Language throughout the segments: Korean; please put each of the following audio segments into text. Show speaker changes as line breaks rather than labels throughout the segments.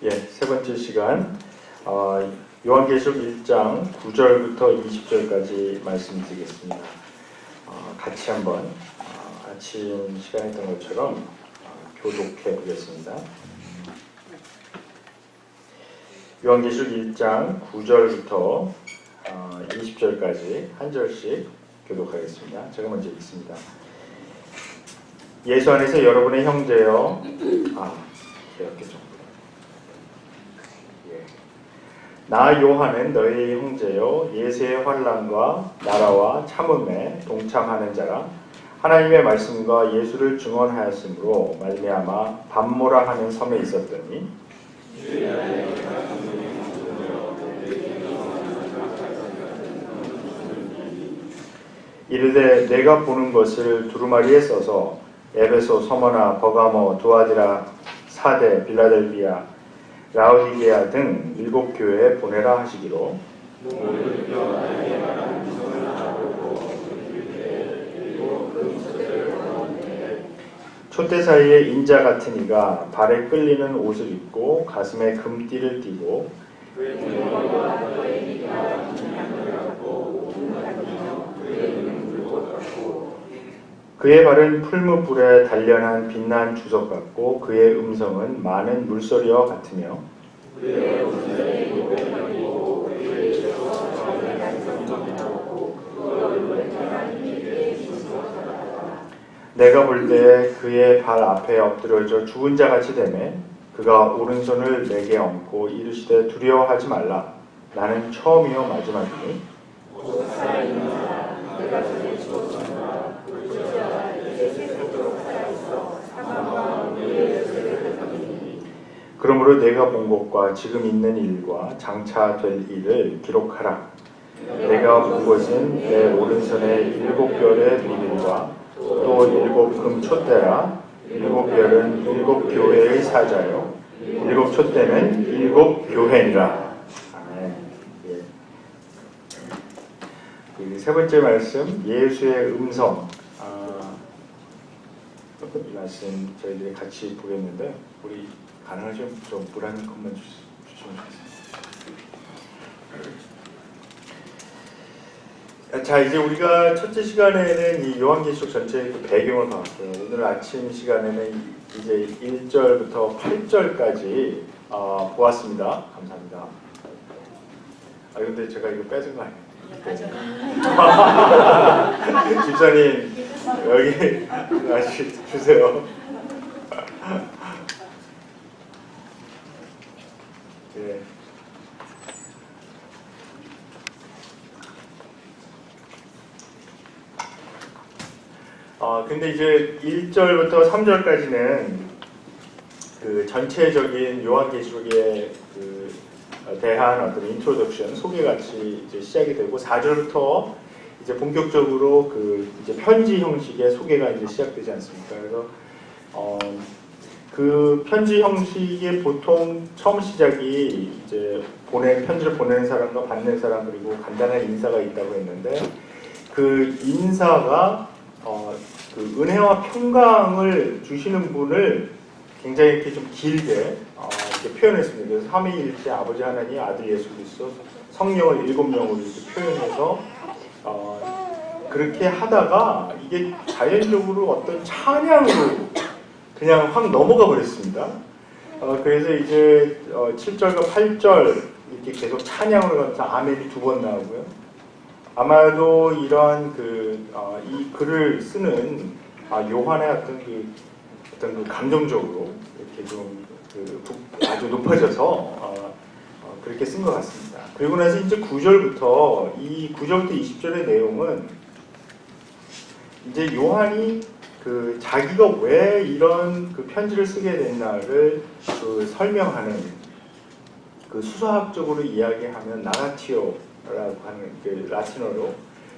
예, 세 번째 시간 요한계시록 1장 9절부터 20절까지 말씀드리겠습니다. 같이 한번 아침 시간에 했던 것처럼 교독해 보겠습니다. 요한계시록 1장 9절부터 20절까지 한 절씩 교독하겠습니다. 제가 먼저 읽습니다. 예수 안에서 여러분의 형제여, 이렇게 좀. 나 요한은 너희 형제요 예수의 환난과 나라와 참음에 동참하는 자라. 하나님의 말씀과 예수를 증언하였으므로 말미암아 밤모라 하는 섬에 있었더니 이르되 내가 보는 것을 두루마리에 써서 에베소, 서머나, 버가모, 두아디라, 사데, 빌라델비아, 라오디게아 등 7교회에 보내라 하시기로 촛대 사이에 인자 같은 이가 발에 끌리는 옷을 입고 가슴에 금띠를 띠고 그의 발은 풀무불에 단련한 빛난 주석 같고 그의 음성은 많은 물소리와 같으며 내가 볼 때 그의 발 앞에 엎드려져 죽은 자 같이 되매 그가 오른손을 내게 얹고 이르시되 두려워하지 말라. 나는 처음이요 마지막이니 그러므로 내가 본 것과 지금 있는 일과 장차 될 일을 기록하라. 내가 본 것은 내 오른손에 7별의 비밀과 또 7금 촛대라. 7별은 7교회의 사자요 7촛대는 7교회니라. 세 번째 말씀, 예수의 음성. 이 말씀 저희들이 같이 보겠는데 우리 가능하시면 좀 물 한 컵만 주시면 좋겠습니다. 자, 이제 우리가 첫째 시간에는 이 요한계시록 전체의 그 배경을 봤어요. 오늘 아침 시간에는 이제 1절부터 8절까지 보았습니다. 감사합니다. 근데 제가 이거 뺏은 거 아니에요? 집사님 여기 주세요. 네. 근데 이제 1절부터 3절까지는 그 전체적인 요한계시록에 대한 어떤 인트로덕션, 소개같이 이제 시작이 되고 4절부터 이제 본격적으로 이제 편지 형식의 소개가 이제 시작되지 않습니까? 그래서 그 편지 형식의 보통 처음 시작이 이제 편지를 보내는 사람과 받는 사람 그리고 간단한 인사가 있다고 했는데 그 인사가 그 은혜와 평강을 주시는 분을 굉장히 이렇게 좀 길게 이렇게 표현했습니다. 그래서 삼위일체 아버지 하나님, 아들 예수 그리스도, 성령을 7명으로 이렇게 표현해서 그렇게 하다가 이게 자연적으로 어떤 찬양으로 그냥 확 넘어가 버렸습니다. 그래서 이제 7절과 8절 이렇게 계속 찬양으로 가면서 아멘이 2번 나오고요. 아마도 이런 이 글을 쓰는 요한의 어떤 그 감정적으로 이렇게 좀 아주 높아져서 그렇게 쓴 것 같습니다. 그리고 나서 이제 9절부터 20절의 내용은 이제 요한이 자기가 왜 이런 편지를 쓰게 됐나를 설명하는 수사학적으로 이야기하면 나라티오라고 하는 라틴어로,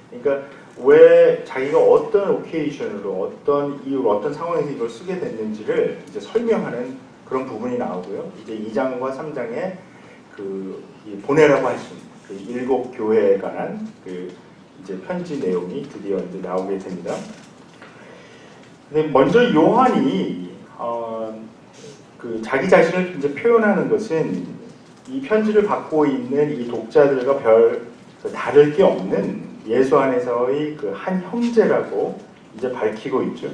그러니까 왜 자기가 어떤 오케이션으로 어떤 이유로 어떤 상황에서 이걸 쓰게 됐는지를 이제 설명하는 그런 부분이 나오고요. 이제 2장과 3장에 보내라고 하신 7교회에 관한 이제 편지 내용이 드디어 이제 나오게 됩니다. 근데 먼저 요한이 그 자기 자신을 이제 표현하는 것은 이 편지를 받고 있는 이 독자들과 다를 게 없는 예수 안에서의 그 한 형제라고 이제 밝히고 있죠.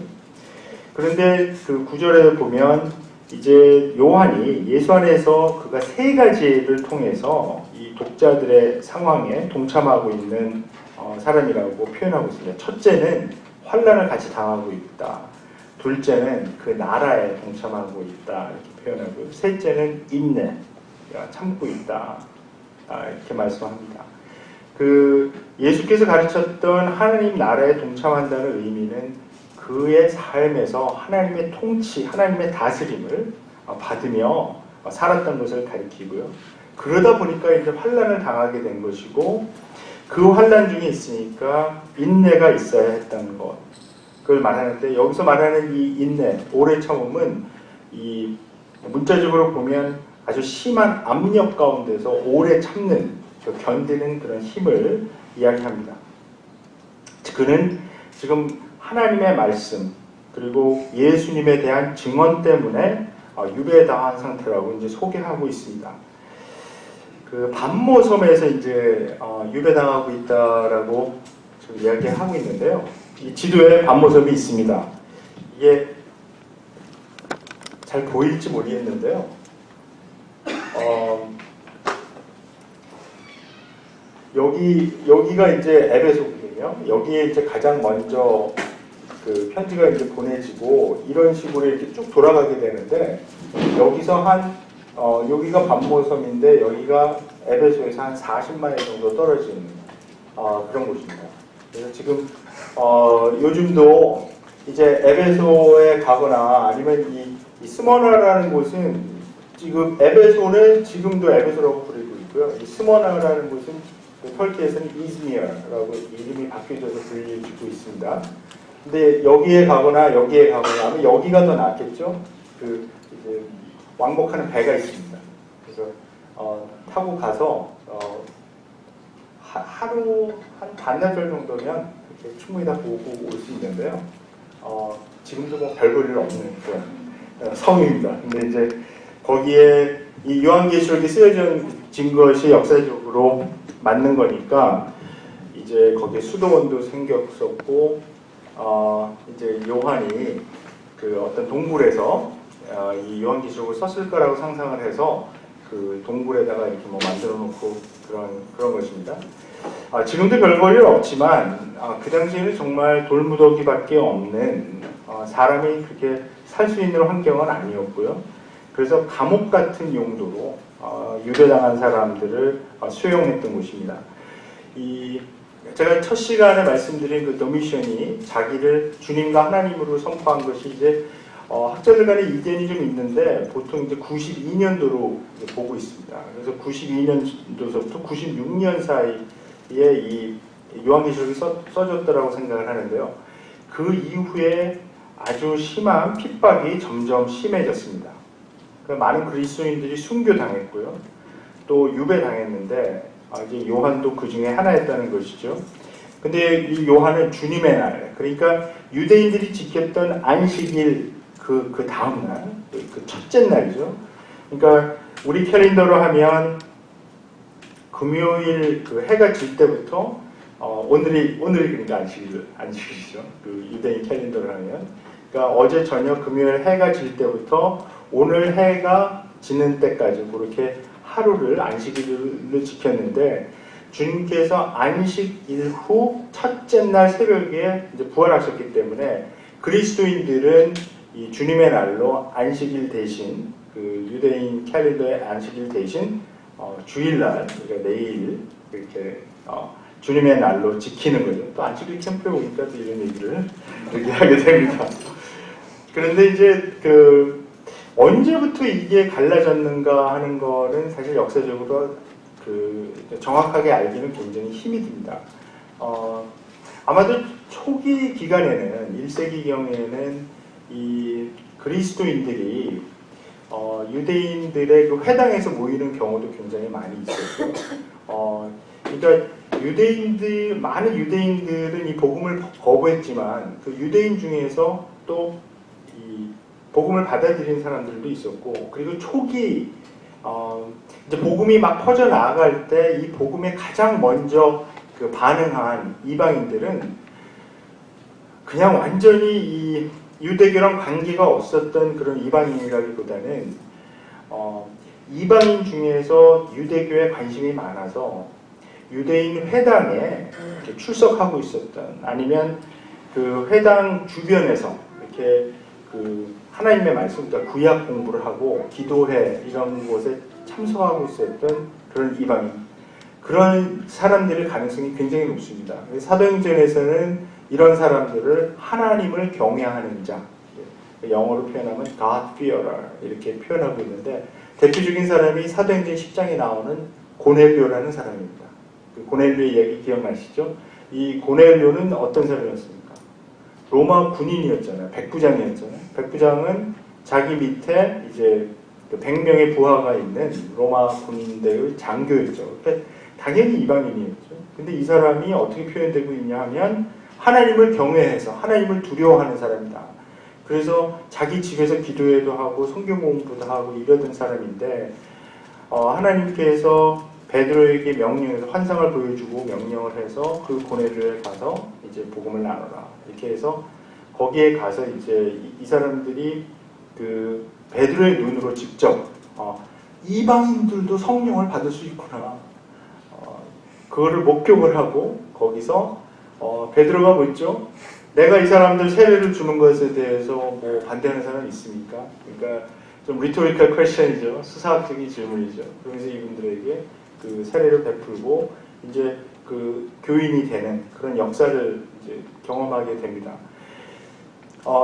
그런데 그 구절에 보면 이제 요한이 예수 안에서 그가 세 가지를 통해서 이 독자들의 상황에 동참하고 있는 사람이라고 표현하고 있습니다. 첫째는 환난을 같이 당하고 있다. 둘째는 그 나라에 동참하고 있다. 이렇게 표현하고, 셋째는 인내, 참고 있다. 이렇게 말씀합니다. 그 예수께서 가르쳤던 하나님 나라에 동참한다는 의미는 그의 삶에서 하나님의 통치, 하나님의 다스림을 받으며 살았던 것을 가리키고요. 그러다 보니까 이제 환난을 당하게 된 것이고, 그 환난 중에 있으니까 인내가 있어야 했다는 것, 그걸 말하는데, 여기서 말하는 이 인내, 오래 참음은 이 문자적으로 보면 아주 심한 압력 가운데서 오래 참는, 견디는 그런 힘을 이야기합니다. 그는 지금 하나님의 말씀 그리고 예수님에 대한 증언 때문에 유배당한 상태라고 이제 소개하고 있습니다. 그 반모섬에서 이제 유배당하고 있다라고 지금 이야기하고 있는데요. 이 지도에 반모섬이 있습니다. 이게 잘 보일지 모르겠는데요. 여기가 이제 에베소거든요. 여기에 이제 가장 먼저 그 편지가 이제 보내지고 이런 식으로 이렇게 쭉 돌아가게 되는데, 여기서 여기가 반모섬인데 여기가 에베소에서 한 40마일 정도 떨어진 그런 곳입니다. 그래서 지금 요즘도 이제 에베소에 가거나 아니면 이 스머나라는 곳은 지금 에베소는 지금도 에베소라고 부르고 있고요. 이 스머나라는 곳은 터키에서는 이즈미어라고 이름이 바뀌어져서 불리고 있습니다. 근데 여기에 가거나 여기에 가거나 하면 여기가 더 낫겠죠. 그 이제 왕복하는 배가 있습니다. 그래서 타고 가서 하루 한 반나절 정도면 이렇게 충분히 다 보고 올 수 있는데요. 지금도 뭐 별볼일 없는 그런 성입니다. 근데 이제 거기에 이 요한계시록이 쓰여진 것이 역사적으로 맞는 거니까 이제 거기에 수도원도 생겼었고, 이제 요한이 그 어떤 동굴에서 이 요한계시록을 썼을 거라고 상상을 해서 그 동굴에다가 이렇게 뭐 만들어 놓고 그런 것입니다. 지금도 별볼일 없지만 그 당시에는 정말 돌무더기밖에 없는 사람이 그렇게 살 수 있는 환경은 아니었고요. 그래서 감옥 같은 용도로 유배당한 사람들을 수용했던 곳입니다. 제가 첫 시간에 말씀드린 그 더미션이 자기를 주님과 하나님으로 선포한 것이 이제 학자들 간에 이견이 좀 있는데 보통 이제 92년도로 보고 있습니다. 그래서 92년도서부터 96년 사이에 이 요한계시록이 써졌다라고 생각을 하는데요. 그 이후에 아주 심한 핍박이 점점 심해졌습니다. 많은 그리스도인들이 순교당했고요. 또 유배당했는데 이제 요한도 그 중에 하나였다는 것이죠. 근데 이 요한은 주님의 날, 그러니까 유대인들이 지켰던 안식일 그 다음 날, 그 첫째 날이죠. 그러니까 우리 캘린더로 하면 금요일 그 해가 질 때부터 오늘이 그러니까 안식일이죠. 그 유대인 캘린더로 하면, 그러니까 어제 저녁 금요일 해가 질 때부터 오늘 해가 지는 때까지 그렇게 하루를 안식일로 지켰는데, 주님께서 안식일 후 첫째 날 새벽에 이제 부활하셨기 때문에 그리스도인들은 이 주님의 날로 안식일 대신 그 유대인 캘린더의 안식일 대신 주일날, 그러니까 내일 이렇게 주님의 날로 지키는 거죠. 또 안식일 캠프에 오니까 또 이런 얘기를 이렇게 하게 됩니다. 그런데 이제 언제부터 이게 갈라졌는가 하는 거는 사실 역사적으로 정확하게 알기는 굉장히 힘이 듭니다. 아마도 초기 기간에는 1세기경에는 이 그리스도인들이 유대인들의 그 회당에서 모이는 경우도 굉장히 많이 있었고요. 그러니까 많은 유대인들은 이 복음을 거부했지만 그 유대인 중에서 또 이 복음을 받아들인 사람들도 있었고, 그리고 초기 이제 복음이 막 퍼져 나아갈 때 이 복음에 가장 먼저 그 반응한 이방인들은 그냥 완전히 이 유대교랑 관계가 없었던 그런 이방인이라기보다는 이방인 중에서 유대교에 관심이 많아서 유대인 회당에 이렇게 출석하고 있었던, 아니면 그 회당 주변에서 이렇게 그 하나님의 말씀, 그러니까 구약 공부를 하고 기도회 이런 곳에 참석하고 있었던 그런 이방인, 그런 사람들의 가능성이 굉장히 높습니다. 사도행전에서는 이런 사람들을 하나님을 경외하는 자, 영어로 표현하면 God fearer 이렇게 표현하고 있는데, 대표적인 사람이 사도행전 10장에 나오는 고넬료라는 사람입니다. 그 고넬료의 얘기 기억나시죠? 이 고넬료는 어떤 사람이었습니까? 로마 군인이었잖아요. 백부장이었잖아요. 백부장은 자기 밑에 이제 100명의 부하가 있는 로마 군대의 장교였죠. 그러니까 당연히 이방인이었죠. 근데 이 사람이 어떻게 표현되고 있냐 하면 하나님을 경외해서 하나님을 두려워하는 사람이다. 그래서 자기 집에서 기도회도 하고 성경 공부도 하고 이러던 사람인데, 하나님께서 베드로에게 명령해서 환상을 보여주고 명령을 해서 그 고넬료에 가서 이제 복음을 나눠라 이렇게 해서 거기에 가서 이제 이 사람들이 그 베드로의 눈으로 직접 이방인들도 성령을 받을 수 있구나, 그거를 목격을 하고 거기서 베드로가 묻죠. 내가 이 사람들 세례를 주는 것에 대해서 뭐 반대하는 사람이 있습니까? 그러니까 좀 리토리컬 퀘스천이죠. 수사학적인 질문이죠. 그러면서 이분들에게 그 세례를 베풀고 이제 그 교인이 되는 그런 역사를 이제 경험하게 됩니다.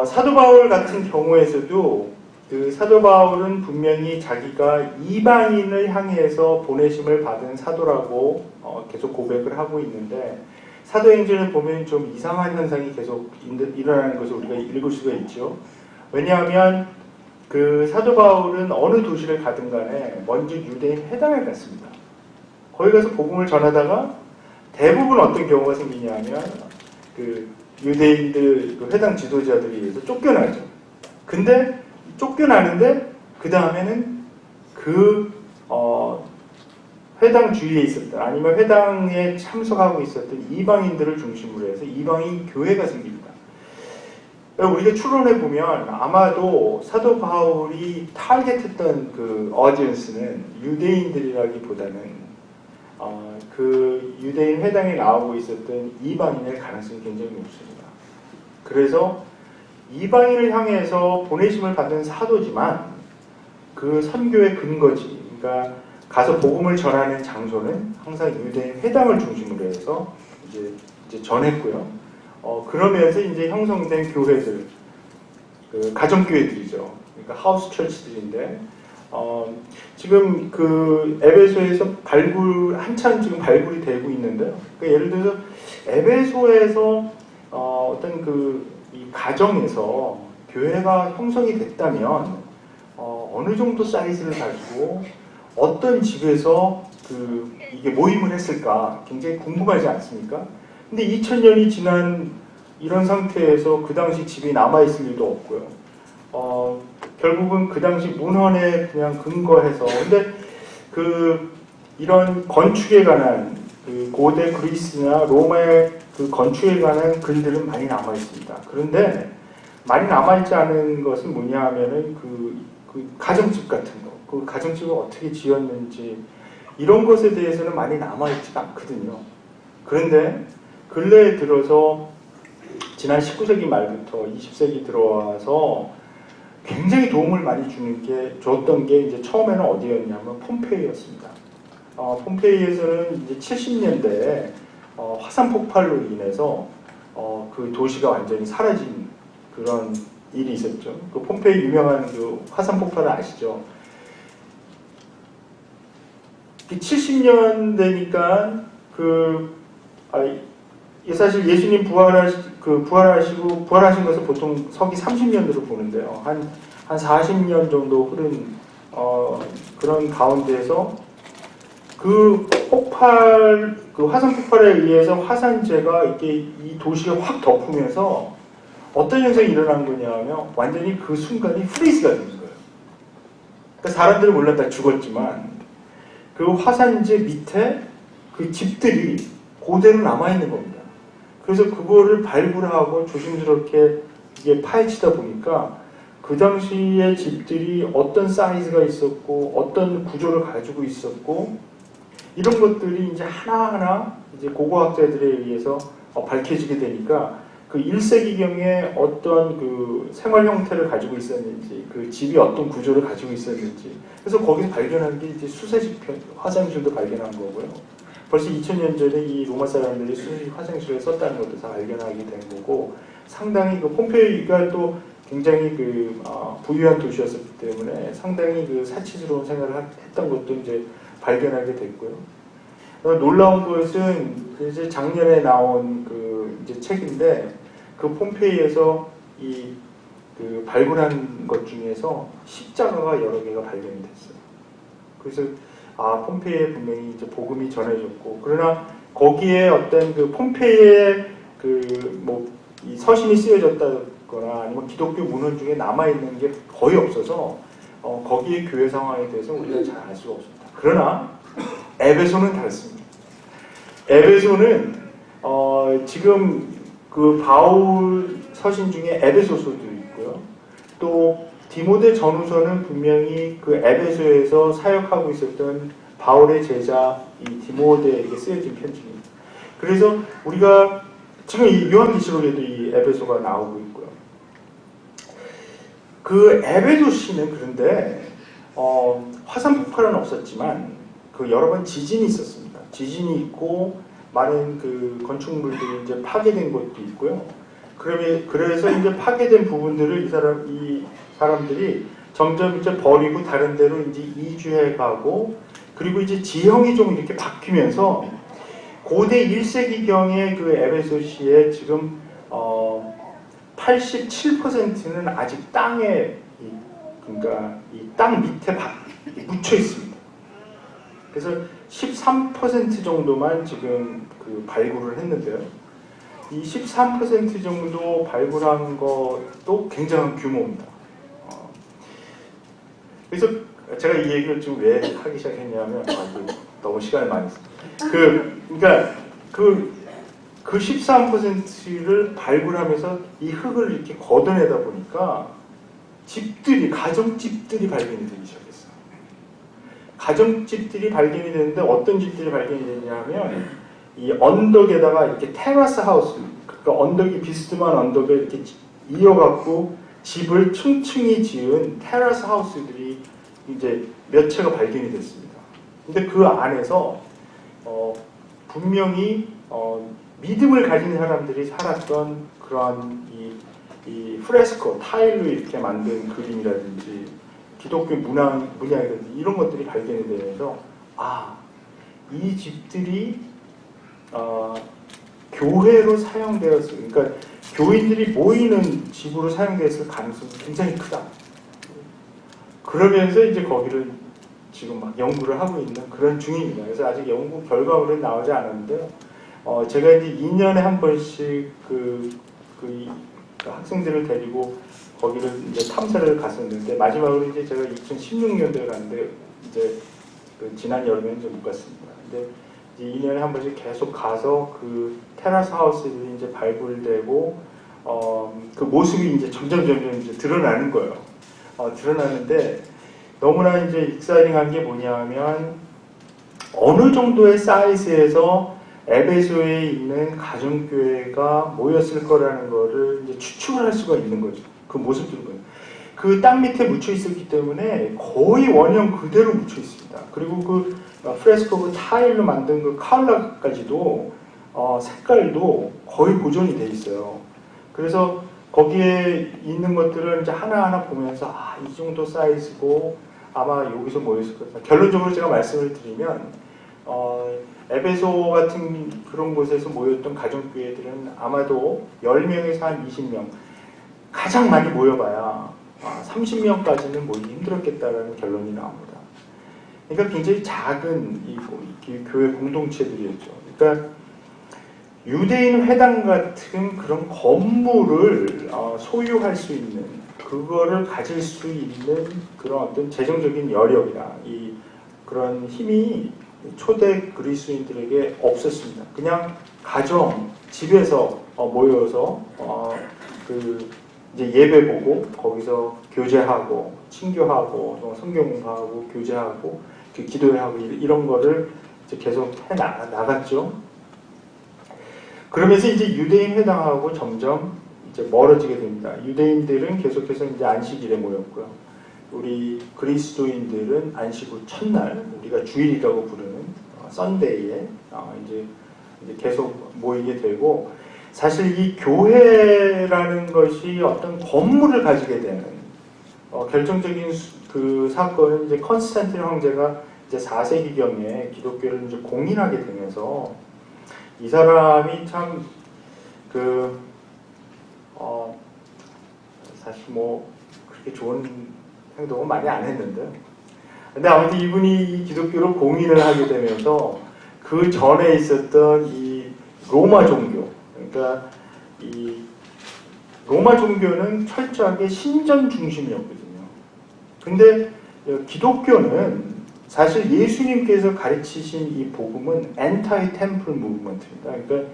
사도 바울 같은 경우에서도 그 사도 바울은 분명히 자기가 이방인을 향해서 보내심을 받은 사도라고 계속 고백을 하고 있는데, 사도행전을 보면 좀 이상한 현상이 계속 일어나는 것을 우리가 읽을 수가 있죠. 왜냐하면 그 사도 바울은 어느 도시를 가든 간에 먼저 유대인 회당에 갔습니다. 거기 가서 복음을 전하다가 대부분 어떤 경우가 생기냐면 그 유대인들 그 회당 지도자들에 의해서 쫓겨나죠. 근데 쫓겨나는데 그 다음에는 그 회당 주위에 있었던, 아니면 회당에 참석하고 있었던 이방인들을 중심으로 해서 이방인 교회가 생깁니다. 우리가 추론해 보면 아마도 사도 바울이 타겟했던 그 어디언스는 유대인들이라기보다는 그 유대인 회당에 나오고 있었던 이방인의 가능성이 굉장히 높습니다. 그래서 이방인을 향해서 보내심을 받은 사도지만 그 선교의 근거지, 그러니까 가서 복음을 전하는 장소는 항상 유대인 회당을 중심으로 해서 이제 전했고요. 그러면서 이제 형성된 교회들, 그 가정교회들이죠. 그러니까 하우스 처치들인데, 지금 그 에베소에서 한참 지금 발굴이 되고 있는데요. 그러니까 예를 들어서 에베소에서 어떤 이 가정에서 교회가 형성이 됐다면 어느 정도 사이즈를 가지고 어떤 집에서 이게 모임을 했을까 굉장히 궁금하지 않습니까? 근데 2000년이 지난 이런 상태에서 그 당시 집이 남아있을 일도 없고요. 결국은 그 당시 문헌에 그냥 근거해서, 근데 이런 건축에 관한 고대 그리스나 로마의 그 건축에 관한 글들은 많이 남아있습니다. 그런데 많이 남아있지 않은 것은 뭐냐 하면은 그 가정집 같은 거, 그 가정집을 어떻게 지었는지 이런 것에 대해서는 많이 남아있지가 않거든요. 그런데 근래에 들어서 지난 19세기 말부터 20세기 들어와서 굉장히 도움을 많이 줬던 게 이제 처음에는 어디였냐면 폼페이였습니다. 폼페이에서는 이제 70년대에 화산 폭발로 인해서 그 도시가 완전히 사라진 그런 일이 있었죠. 그 폼페이 유명한 그 화산 폭발을 아시죠? 70년대니까 사실 예수님 부활하신 것을 보통 서기 30년으로 보는데요. 한 40년 정도 흐른 그런 가운데에서 그 화산 폭발에 의해서 화산재가 이렇게 이 도시를 확 덮으면서 어떤 현상이 일어난 거냐면 완전히 그 순간이 프리즈가 된 거예요. 그러니까 사람들은 물론 다 죽었지만 그 화산재 밑에 그 집들이 그대로 남아있는 겁니다. 그래서 그거를 발굴하고 조심스럽게 이게 파헤치다 보니까 그 당시에 집들이 어떤 사이즈가 있었고 어떤 구조를 가지고 있었고 이런 것들이 이제 하나하나 이제 고고학자들에 의해서 밝혀지게 되니까 그 1세기경에 어떤 그 생활 형태를 가지고 있었는지 그 집이 어떤 구조를 가지고 있었는지 그래서 거기서 발견한 게 이제 수세식 화장실도 발견한 거고요. 벌써 2000년 전에 이 로마 사람들이 수세식 화장실을 썼다는 것도 다 발견하게 된 거고 상당히 그 폼페이가 또 굉장히 그 부유한 도시였었기 때문에 상당히 그 사치스러운 생활을 했던 것도 이제 발견하게 됐고요. 놀라운 것은 이제 작년에 나온 그 이제 책인데 그 폼페이에서 이 그 발굴한 것 중에서 십자가가 여러 개가 발견이 됐어요. 그래서 폼페이에 분명히 이제 복음이 전해졌고 그러나 거기에 어떤 그 폼페이의 그 뭐 이 서신이 쓰여졌다거나 아니면 기독교 문헌 중에 남아 있는 게 거의 없어서 거기에 교회 상황에 대해서 우리가 잘 알 수가 없습니다. 그러나 에베소는 다릅니다. 에베소는 지금 그 바울 서신 중에 에베소서도 있고요. 또 디모데 전후서는 분명히 그 에베소에서 사역하고 있었던 바울의 제자 이 디모데에게 쓰여진 편지입니다. 그래서 우리가 지금 이 요한계시록에도 이 에베소가 나오고 있고요. 그 에베소시는 그런데 화산 폭발은 없었지만 그 여러 번 지진이 있었습니다. 지진이 있고 많은 그 건축물들이 이제 파괴된 것도 있고요. 그래서 이제 파괴된 부분들을 이 사람들이 점점 이제 버리고 다른 데로 이제 이주해 가고 그리고 이제 지형이 좀 이렇게 바뀌면서 고대 1세기경의 그 에베소시에 지금 87%는 아직 땅에 그러니까 이 땅 밑에 묻혀 있습니다. 그래서 13% 정도만 지금 그 발굴을 했는데요. 이 13% 정도 발굴한 것도 굉장한 규모입니다. 그래서 제가 이 얘기를 좀 왜 하기 시작했냐면 너무 시간을 많이 썼어요. 그러니까 그 13%를 발굴하면서 이 흙을 이렇게 걷어내다 보니까 가정집들이 발견이 되기 시작했어요. 가정집들이 발견이 되는데 어떤 집들이 발견이 되냐면 이 언덕에다가 이렇게 테라스 하우스, 그러니까 언덕이 비스듬한 언덕을 이렇게 이어갖고 집을 층층이 지은 테라스 하우스들이 이제 몇 채가 발견이 됐습니다. 근데 그 안에서 분명히 믿음을 가진 사람들이 살았던 그런 이 프레스코, 타일로 이렇게 만든 그림이라든지 기독교 문양이라든지 이런 것들이 발견이 되면서 이 집들이 교회로 사용되었을, 그러니까 교인들이 모이는 집으로 사용되었을 가능성이 굉장히 크다. 그러면서 이제 거기를 지금 막 연구를 하고 있는 그런 중입니다. 그래서 아직 연구 결과물은 나오지 않았는데요. 제가 이제 2년에 한 번씩 그 학생들을 데리고 거기를 이제 탐사를 갔었는데 마지막으로 이제 제가 2016년도에 갔는데 이제 그 지난 여름에는 이제 못 갔습니다. 근데 이제 2년에 한 번씩 계속 가서 그 테라스 하우스들이 이제 발굴되고 그 모습이 이제 점점 이제 드러나는 거예요. 드러나는데 너무나 이제 익사이팅한 게 뭐냐면 어느 정도의 사이즈에서 에베소에 있는 가정교회가 모였을 거라는 거를 이제 추측을 할 수가 있는 거죠. 그 모습들을 보면. 그 땅 밑에 묻혀 있었기 때문에 거의 원형 그대로 묻혀 있습니다. 그리고 그 프레스코 그 타일로 만든 그 컬러까지도 색깔도 거의 보존이 돼 있어요. 그래서 거기에 있는 것들을 이제 하나하나 보면서 이 정도 사이즈고 아마 여기서 모였을 거다. 결론적으로 제가 말씀을 드리면 에베소 같은 그런 곳에서 모였던 가정교회들은 아마도 10명에서 한 20명 가장 많이 모여봐야 30명까지는 모이기 힘들었겠다라는 결론이 나옵니다. 그러니까 굉장히 작은 이 교회 공동체들이었죠. 그러니까 유대인 회당 같은 그런 건물을 소유할 수 있는, 그거를 가질 수 있는 그런 어떤 재정적인 여력이나 그런 힘이 초대 그리스도인들에게 없었습니다. 그냥 가정, 집에서 모여서 이제 예배 보고 거기서 교제하고 친교하고 성경 공부하고 교제하고 기도하고 이런 거를 이제 계속 해 나갔죠. 그러면서 이제 유대인 회당하고 점점 이제 멀어지게 됩니다. 유대인들은 계속해서 이제 안식일에 모였고요. 우리 그리스도인들은 안식 후 첫날, 우리가 주일이라고 부르는 썬데이에 이제 계속 모이게 되고, 사실 이 교회라는 것이 어떤 건물을 가지게 되는 결정적인 그 사건은 이제 컨스탄틴 황제가 이제 4세기경에 기독교를 이제 공인하게 되면서, 이 사람이 참 사실 뭐 그렇게 좋은 행동은 많이 안 했는데, 근데 아무튼 이분이 이 기독교를 공인을 하게 되면서 그 전에 있었던 이 로마 종교, 그러니까 이 로마 종교는 철저하게 신전 중심이었거든요. 근데 기독교는 사실 예수님께서 가르치신 이 복음은 엔타이 템플 무브먼트입니다. 그러니까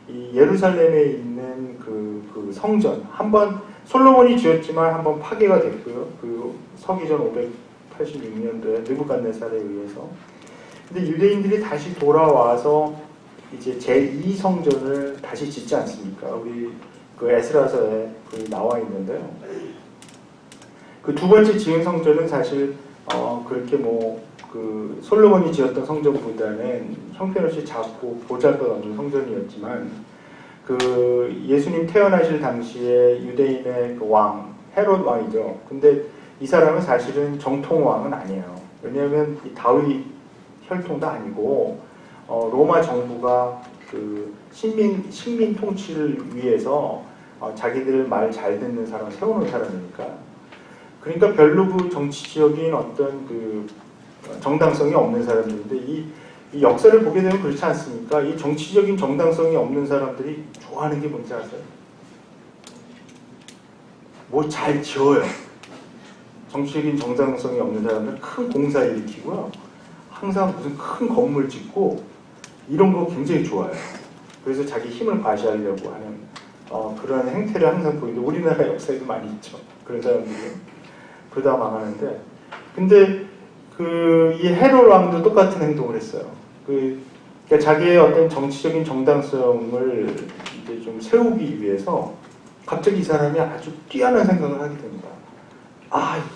이 예루살렘에 있는 그 성전, 한번 솔로몬이 지었지만 한번 파괴가 됐고요. 그 서기전 586년도에 느부갓네살에 의해서. 근데 유대인들이 다시 돌아와서 이제 제2성전을 다시 짓지 않습니까? 우리 그 에스라서에 나와 있는데요. 그 두 번째 지은 성전은 사실 그렇게 그 솔로몬이 지었던 성전보다는 형편없이 작고 보잘것없는 성전이었지만, 그 예수님 태어나실 당시에 유대인의 그 왕 헤롯 왕이죠. 근데 이 사람은 사실은 정통 왕은 아니에요. 왜냐하면 이 다윗 혈통도 아니고 로마 정부가 그 식민 통치를 위해서 자기들 말 잘 듣는 사람 세워놓은 사람이니까. 그러니까 별로 그 정치적인 어떤 그 정당성이 없는 사람들인데, 이 역사를 보게 되면 그렇지 않습니까? 이 정치적인 정당성이 없는 사람들이 좋아하는 게 뭔지 아세요? 뭐 잘 지어요. 정치적인 정당성이 없는 사람들은 큰 공사 일으키고요. 항상 무슨 큰 건물 짓고 이런 거 굉장히 좋아해요. 그래서 자기 힘을 과시하려고 하는 그런 행태를 항상 보이는데, 우리나라 역사에도 많이 있죠. 그런 사람들이. 그러다 망하는데, 근데 이 헤롯 왕도 똑같은 행동을 했어요. 그러니까 자기의 어떤 정치적인 정당성을 이제 좀 세우기 위해서 갑자기 이 사람이 아주 뛰어난 생각을 하게 됩니다.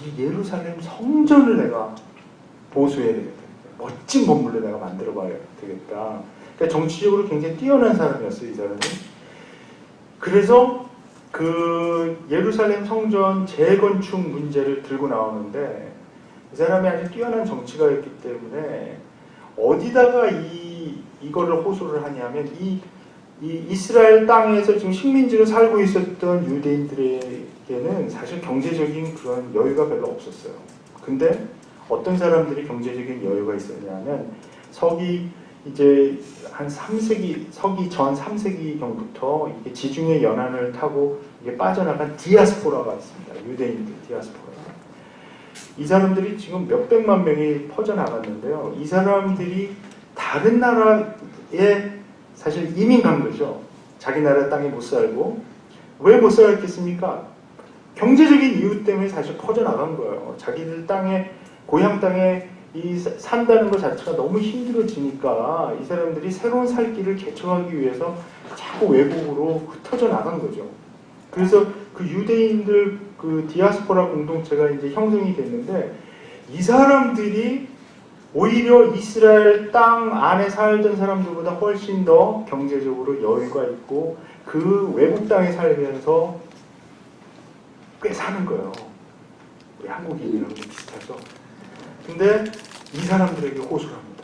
이 예루살렘 성전을 내가 보수해야 되겠다. 멋진 건물로 내가 만들어 봐야 되겠다. 그러니까 정치적으로 굉장히 뛰어난 사람이었어요, 이 사람이. 그래서 그 예루살렘 성전 재건축 문제를 들고 나오는데, 이 사람이 아주 뛰어난 정치가였기 때문에 어디다가 이거를 호소를 하냐면, 이 이스라엘 땅에서 지금 식민지로 살고 있었던 유대인들에게는 사실 경제적인 그런 여유가 별로 없었어요. 근데 어떤 사람들이 경제적인 여유가 있었냐면, 이제 한 3세기, 서기 전 3세기 경부터 이게 지중해 연안을 타고 이게 빠져나간 디아스포라가 있습니다. 유대인들 디아스포라. 이 사람들이 지금 몇백만 명이 퍼져나갔는데요. 이 사람들이 다른 나라에 사실 이민 간 거죠. 자기 나라 땅에 못 살고. 왜 못 살았겠습니까? 경제적인 이유 때문에 사실 퍼져나간 거예요. 자기들 땅에, 고향 땅에 산다는 것 자체가 너무 힘들어지니까 이 사람들이 새로운 살 길을 개척하기 위해서 자꾸 외국으로 흩어져 나간 거죠. 그래서 그 유대인들 그 디아스포라 공동체가 이제 형성이 됐는데, 이 사람들이 오히려 이스라엘 땅 안에 살던 사람들보다 훨씬 더 경제적으로 여유가 있고 그 외국 땅에 살면서 꽤 사는 거예요. 우리 한국인이랑 좀 비슷해서. 근데 이 사람들에게 호소를 합니다.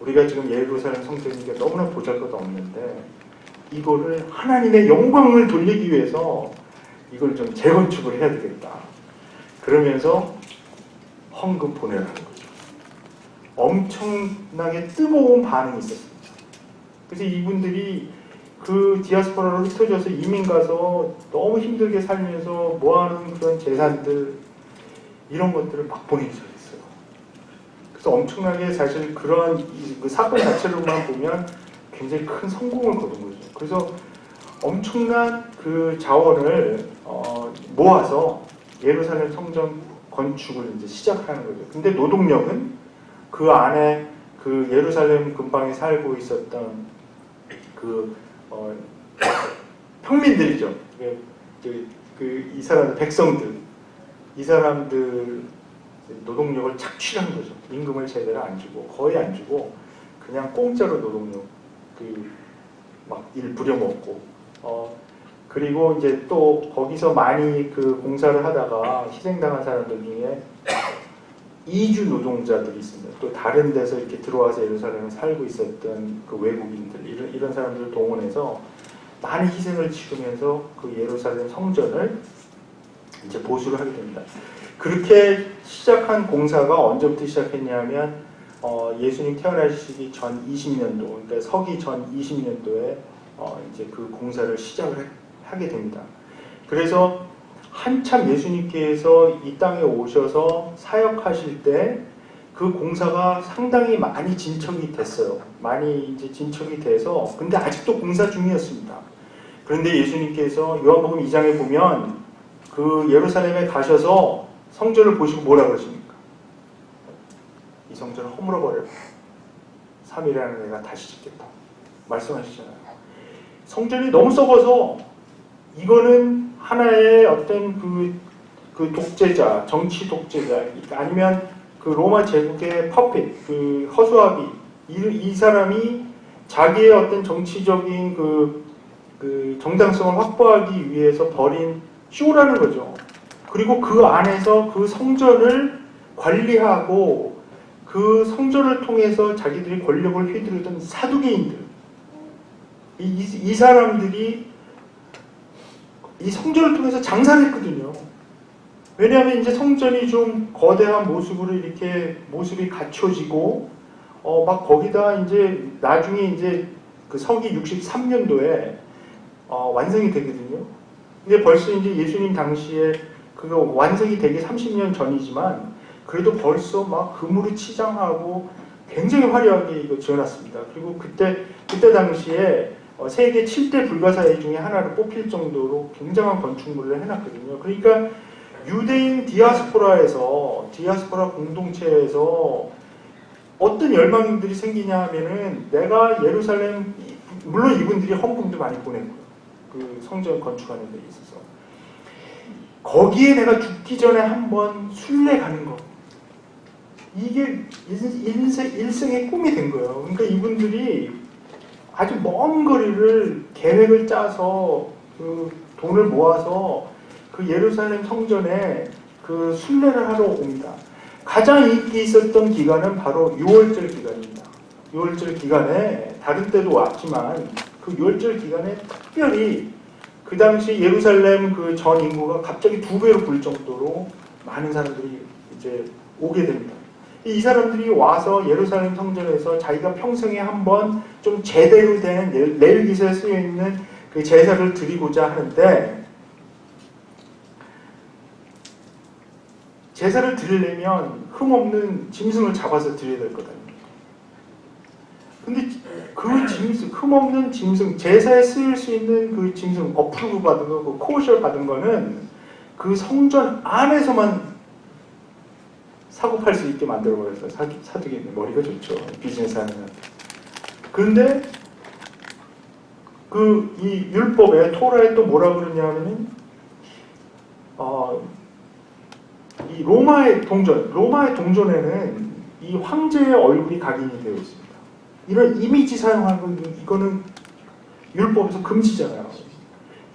우리가 지금 예루살렘 성전이니까 너무나 보잘것없는데 이거를 하나님의 영광을 돌리기 위해서 이걸 좀 재건축을 해야 되겠다. 그러면서 헌금 보내라는 거죠. 엄청나게 뜨거운 반응이 있었습니다. 그래서 이분들이 그 디아스포라로 흩어져서 이민 가서 너무 힘들게 살면서 모아놓은 그런 재산들 이런 것들을 막 보내기 시작했어요. 그래서 엄청나게 사실 그런 그 사건 자체로만 보면 굉장히 큰 성공을 거둔 거죠. 그래서 엄청난 그 자원을 모아서 예루살렘 성전 건축을 이제 시작하는 거죠. 근데 노동력은 그 안에 그 예루살렘 근방에 살고 있었던 그 평민들이죠. 이 사람들 백성들, 이 사람들 노동력을 착취한 거죠. 임금을 제대로 안 주고 거의 안 주고 그냥 공짜로 노동력 막 일 부려먹고 그리고 이제 또 거기서 많이 그 공사를 하다가 희생당한 사람들 중에 이주 노동자들이 있습니다. 또 다른 데서 이렇게 들어와서 예루살렘에 살고 있었던 그 외국인들 이런 사람들을 동원해서 많이 희생을 치르면서 그 예루살렘 성전을 이제 보수를 하게 됩니다. 그렇게 시작한 공사가 언제부터 시작했냐면 예수님 태어나시기 전 20년도, 그러니까 서기 전 20년도에 이제 그 공사를 시작을 하게 됩니다. 그래서 한참 예수님께서 이 땅에 오셔서 사역하실 때 그 공사가 상당히 많이 진척이 됐어요. 많이 이제 진척이 돼서 근데 아직도 공사 중이었습니다. 그런데 예수님께서 요한복음 2장에 보면 그 예루살렘에 가셔서 성전을 보시고 뭐라 그러십니까? 이 성전을 허물어버려 3일에 하는 내가 다시 짓겠다 말씀하시잖아요. 성전이 너무 썩어서 이거는 하나의 어떤 그 독재자, 정치 독재자 아니면 그 로마 제국의 퍼핏, 그 허수아비 이 사람이 자기의 어떤 정치적인 그 정당성을 확보하기 위해서 벌인 쇼라는 거죠. 그리고 그 안에서 그 성전을 관리하고 그 성전을 통해서 자기들이 권력을 휘두르던 사두개인들 이 사람들이 이 성전을 통해서 장사를 했거든요. 왜냐하면 이제 성전이 좀 거대한 모습으로 이렇게 모습이 갖춰지고 막 거기다 이제 나중에 이제 그 서기 63년도에 완성이 되거든요. 근데 벌써 이제 예수님 당시에 그거 완성이 되기 30년 전이지만 그래도 벌써 막 금으로 치장하고 굉장히 화려하게 이거 지어놨습니다. 그리고 그때 당시에 세계 7대 불가사의 중에 하나로 뽑힐 정도로 굉장한 건축물을 해놨거든요. 그러니까 유대인 디아스포라 공동체에서 어떤 열망들이 생기냐 하면은 내가 예루살렘, 물론 이분들이 헌금도 많이 보냈고요. 그 성전 건축하는 데 있어서. 거기에 내가 죽기 전에 한번 순례 가는 거. 이게 일생의 꿈이 된 거예요. 그러니까 이분들이 아주 먼 거리를 계획을 짜서 그 돈을 모아서 그 예루살렘 성전에 그 순례를 하러 옵니다. 가장 인기 있었던 기간은 바로 6월절 기간입니다. 6월절 기간에 다른 때도 왔지만 그 6월절 기간에 특별히 그 당시 예루살렘 그 전 인구가 갑자기 2배로 불 정도로 많은 사람들이 이제 오게 됩니다. 이 사람들이 와서 예루살렘 성전에서 자기가 평생에 한번 좀 제대로 된 레위기서에 쓰여 있는 그 제사를 드리고자 하는데 제사를 드리려면 흠없는 짐승을 잡아서 드려야 될 거다. 근데 그 짐승, 흠없는 짐승, 제사에 쓰일 수 있는 그 짐승, 어프로브 받은 거, 그 코셔 받은 거는 그 성전 안에서만 사고 팔 수 있게 만들어버렸어요. 사두개는 머리가 좋죠. 비즈니스 하는 사람. 그런데 그 이 율법에 토라에 또 뭐라 그러냐면은 이 로마의 동전에는 이 황제의 얼굴이 각인이 되어 있습니다. 이런 이미지 사용하는 건 이거는 율법에서 금지잖아요.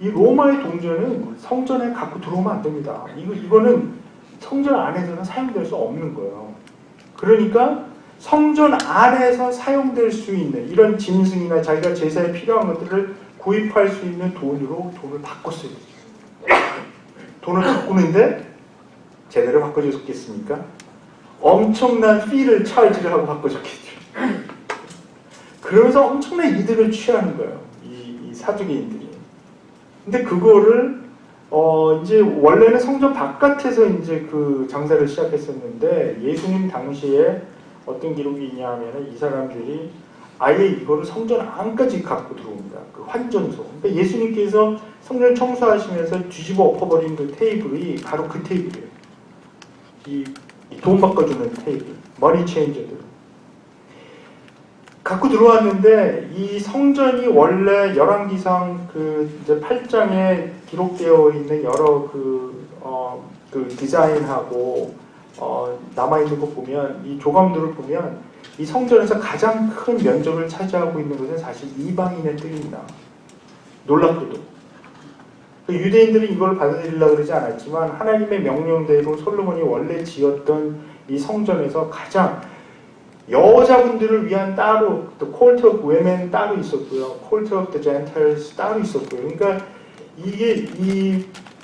이 로마의 동전은 성전에 갖고 들어오면 안 됩니다. 이거는 성전 안에서는 사용될 수 없는 거예요. 그러니까 성전 안에서 사용될 수 있는 이런 짐승이나 자기가 제사에 필요한 것들을 구입할 수 있는 돈으로 돈을 바꿨어요. 돈을 바꾸는데 제대로 바꿔줬겠습니까? 엄청난 피를 차지를 하고 바꿔줬겠죠. 그러면서 엄청난 이득을 취하는 거예요. 이 사두개인들이. 근데 그거를 이제 원래는 성전 바깥에서 이제 그 장사를 시작했었는데 예수님 당시에 어떤 기록이 있냐면은 이 사람들이 아예 이거를 성전 안까지 갖고 들어옵니다. 그 환전소. 그러니까 예수님께서 성전 청소하시면서 뒤집어 엎어버린 그 테이블이 바로 그 테이블이에요. 이 돈 바꿔주는 테이블, 머니 체인저들. 갖고 들어왔는데 이 성전이 원래 열왕기상 그 이제 8장에 기록되어 있는 여러 그 디자인하고 남아 있는 거 보면 이 조감들을 보면 이 성전에서 가장 큰 면적을 차지하고 있는 것은 사실 이방인의 뜰입니다. 놀랍게도. 유대인들은 이걸 받아들이려고 그러지 않았지만 하나님의 명령대로 솔로몬이 원래 지었던 이 성전에서 가장 여자분들을 위한 따로 또 Court of Women 따로 있었고요. Court of the Gentiles 따로 있었고요. 그러니까 이게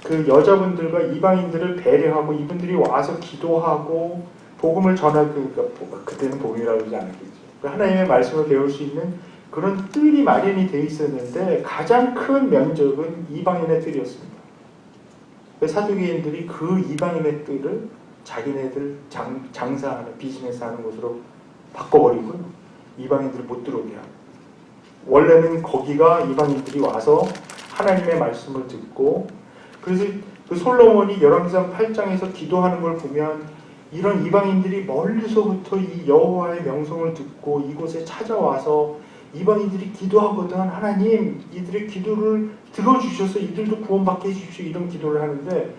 그 여자분들과 이방인들을 배려하고 이분들이 와서 기도하고 복음을 전하고 그러니까 그때는 복음이라고 그러지 않았겠죠. 하나님의 말씀을 배울 수 있는 그런 뜰이 마련이 되어 있었는데 가장 큰 면적은 이방인의 뜰이었습니다. 사두개인들이 그 이방인의 뜰을 자기네들 장사하는 비즈니스하는 곳으로 바꿔버리고요. 이방인들을 못 들어오게 하고 원래는 거기가 이방인들이 와서 하나님의 말씀을 듣고 그래서 그 솔로몬이 열왕기상 8장에서 기도하는 걸 보면 이런 이방인들이 멀리서부터 이 여호와의 명성을 듣고 이곳에 찾아와서 이방인들이 기도하거든 하나님 이들의 기도를 들어주셔서 이들도 구원받게 해주십시오 이런 기도를 하는데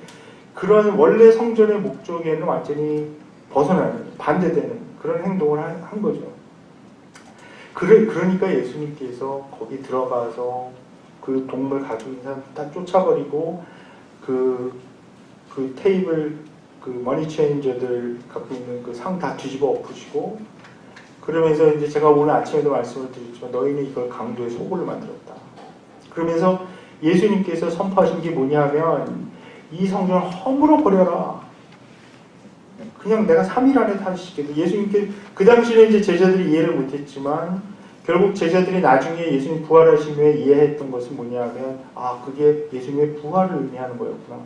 그런 원래 성전의 목적에는 완전히 벗어나는 반대되는 그런 행동을 한 거죠. 그러니까 예수님께서 거기 들어가서 그 동물 가지고 있는 사람 다 쫓아버리고 그 테이블 그 머니 체인저들 갖고 있는 그 상 다 뒤집어 엎으시고 그러면서 이제 제가 오늘 아침에도 말씀을 드렸지만 너희는 이걸 강도의 소굴을 만들었다. 그러면서 예수님께서 선포하신 게 뭐냐면 이 성전을 허물어 버려라. 그냥 내가 3일 안에 다시 시켜도 예수님께 그 당시에 이제 제자들이 이해를 못했지만 결국 제자들이 나중에 예수님 부활하신 후에 이해했던 것은 뭐냐면 그게 예수님의 부활을 의미하는 거였구나.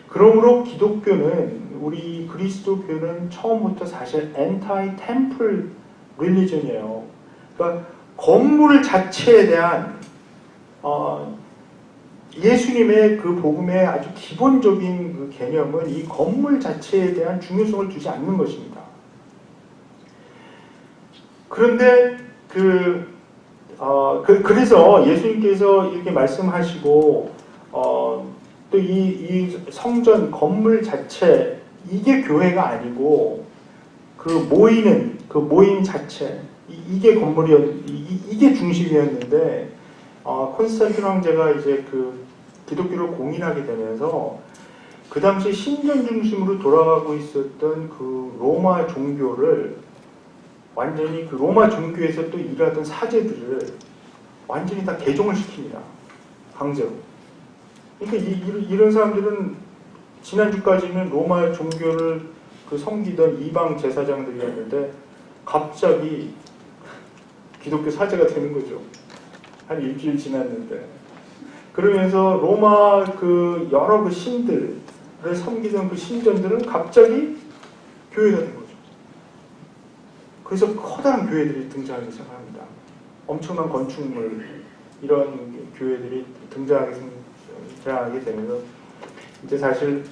그러므로 기독교는 우리 그리스도교는 처음부터 사실 엔타이 템플 릴리전이에요. 그러니까 건물 자체에 대한 예수님의 그 복음의 아주 기본적인 그 개념은 이 건물 자체에 대한 중요성을 두지 않는 것입니다. 그런데 그래서 예수님께서 이렇게 말씀하시고 또 이 성전 건물 자체 이게 교회가 아니고 그 모임 자체 이게 이게 중심이었는데 콘스탄틴 황제가 이제 그 기독교를 공인하게 되면서 그 당시 신전 중심으로 돌아가고 있었던 그 로마 종교를 완전히 그 로마 종교에서 또 일하던 사제들을 완전히 다 개종을 시킵니다. 강제로. 그러니까 이런 사람들은 지난주까지는 로마 종교를 그 섬기던 이방 제사장들이었는데 갑자기 기독교 사제가 되는 거죠. 한 일주일 지났는데. 그러면서 로마 그 여러 그 신들을 섬기던 그 신전들은 갑자기 교회가 된 거죠. 그래서 커다란 교회들이 등장하기 시작합니다. 엄청난 건축물 이런 교회들이 등장하게 되면서 이제 사실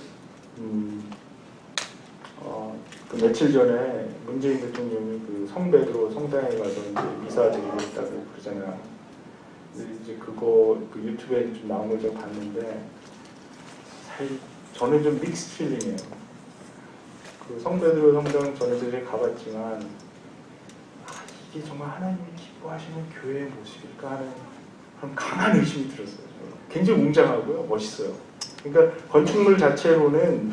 그 며칠 전에 문재인 대통령이 그 성베드로 성당에 가서 이제 미사 드리겠다고 그러잖아요. 이제 그거 그 유튜브에 좀 나온 걸 좀 봤는데 사실 저는 좀 믹스 필링이에요. 그 성베드로 성당 전에도 가봤지만 이게 정말 하나님이 기뻐하시는 교회의 모습일까 하는 그런 강한 의심이 들었어요. 굉장히 웅장하고요, 멋있어요. 그러니까 건축물 자체로는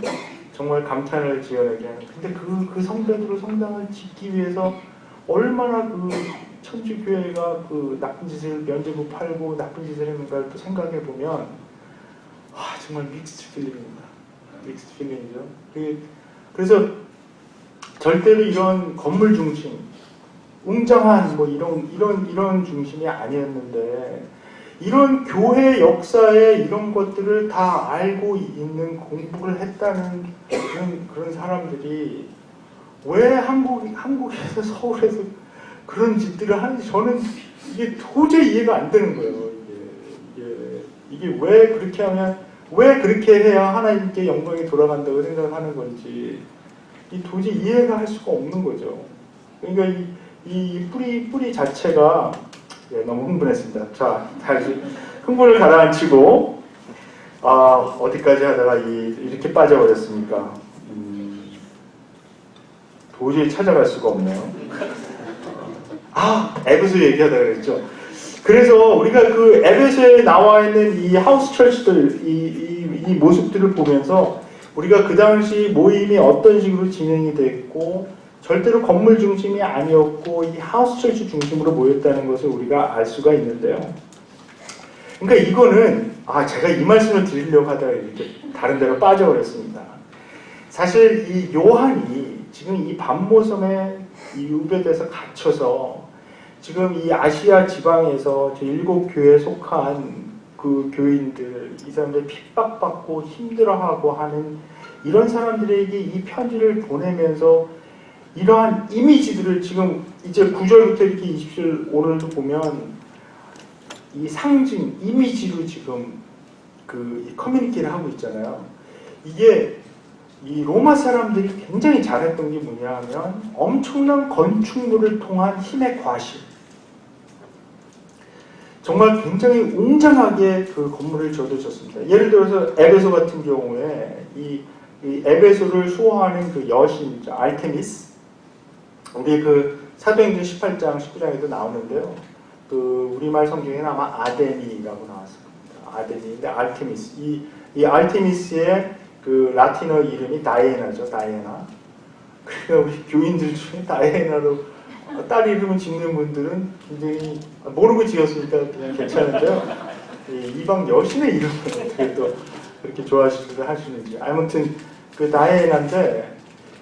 정말 감탄을 지어내게 하는. 근데 그 성베드로 성당을 짓기 위해서 얼마나 그 천주교회가 그 나쁜 짓을 면제부 팔고 나쁜 짓을 했는가를 또 생각해 보면 정말 믹스드 필링입니다. 믹스드 필링이죠. 그래서 절대로 이런 건물 중심 웅장한 뭐 이런 중심이 아니었는데 이런 교회 역사에 이런 것들을 다 알고 있는 공부를 했다는 그런 사람들이 왜 한국에서 서울에서 그런 짓들을 하는지 저는 이게 도저히 이해가 안 되는 거예요. 이게 왜 그렇게 하면 왜 그렇게 해야 하나님께 영광이 돌아간다고 생각하는 건지 도저히 이해가 할 수가 없는 거죠. 그러니까 이 뿌리 자체가 너무 흥분했습니다. 자, 다시 흥분을 가라앉히고 어디까지 하다가 이렇게 빠져버렸습니까? 도저히 찾아갈 수가 없네요. 에베소 얘기하다가 그랬죠. 그래서 우리가 그 에베소에 나와 있는 이 하우스 철치들, 이 모습들을 보면서 우리가 그 당시 모임이 어떤 식으로 진행이 됐고, 절대로 건물 중심이 아니었고, 이 하우스 철치 중심으로 모였다는 것을 우리가 알 수가 있는데요. 그러니까 이거는, 제가 이 말씀을 드리려고 하다가 이렇게 다른 데로 빠져버렸습니다. 사실 이 요한이 지금 이 반모섬에 이 유배돼서 갇혀서 지금 이 아시아 지방에서 저 7교회에 속한 그 교인들, 이 사람들 핍박받고 힘들어하고 하는 이런 사람들에게 이 편지를 보내면서 이러한 이미지들을 지금 이제 9절부터 이렇게 20절 오늘도 보면 이 상징, 이미지로 지금 그 커뮤니케이를 하고 있잖아요. 이게 이 로마 사람들이 굉장히 잘했던 게 뭐냐 하면 엄청난 건축물을 통한 힘의 과실. 정말 굉장히 웅장하게 그 건물을 지어줬습니다. 예를 들어서 에베소 같은 경우에 이 에베소를 수호하는 그 여신 알테미스, 우리 그 사도행전 18장, 19장에도 나오는데요. 그 우리말 성경에는 아마 아데미라고 나왔습니다. 아데미인데 알테미스. 이 알테미스의 그 라틴어 이름이 다이애나죠. 다이애나. 그러니까 우리 교인들 중에 다이애나로 딸 이름을 짓는 분들은 굉장히 모르고 지었으니까 그냥 괜찮은데요. 이방 여신의 이름을 어떻게 또 그렇게 좋아하시기도 하시는지. 아무튼 그 다이애나인데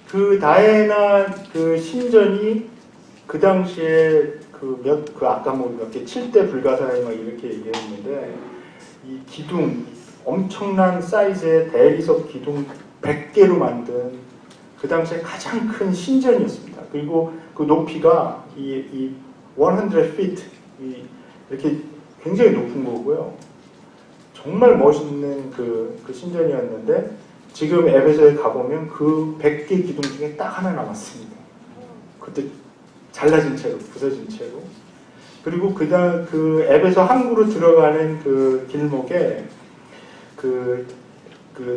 그 다이애나 그 신전이 그 당시에 그 아까 뭐 몇 개 7대 불가사리 막 이렇게 얘기했는데 이 기둥 엄청난 사이즈의 대리석 기둥 100개로 만든 그 당시에 가장 큰 신전이었습니다. 그리고 그 높이가 이 100feet 이렇게 굉장히 높은 거고요. 정말 멋있는 그 신전이었는데 지금 에베소에 가보면 그 100개 기둥 중에 딱 하나 남았습니다. 그때 잘라진 채로, 부서진 채로. 그리고 그 에베소 항구로 들어가는 그 길목에 그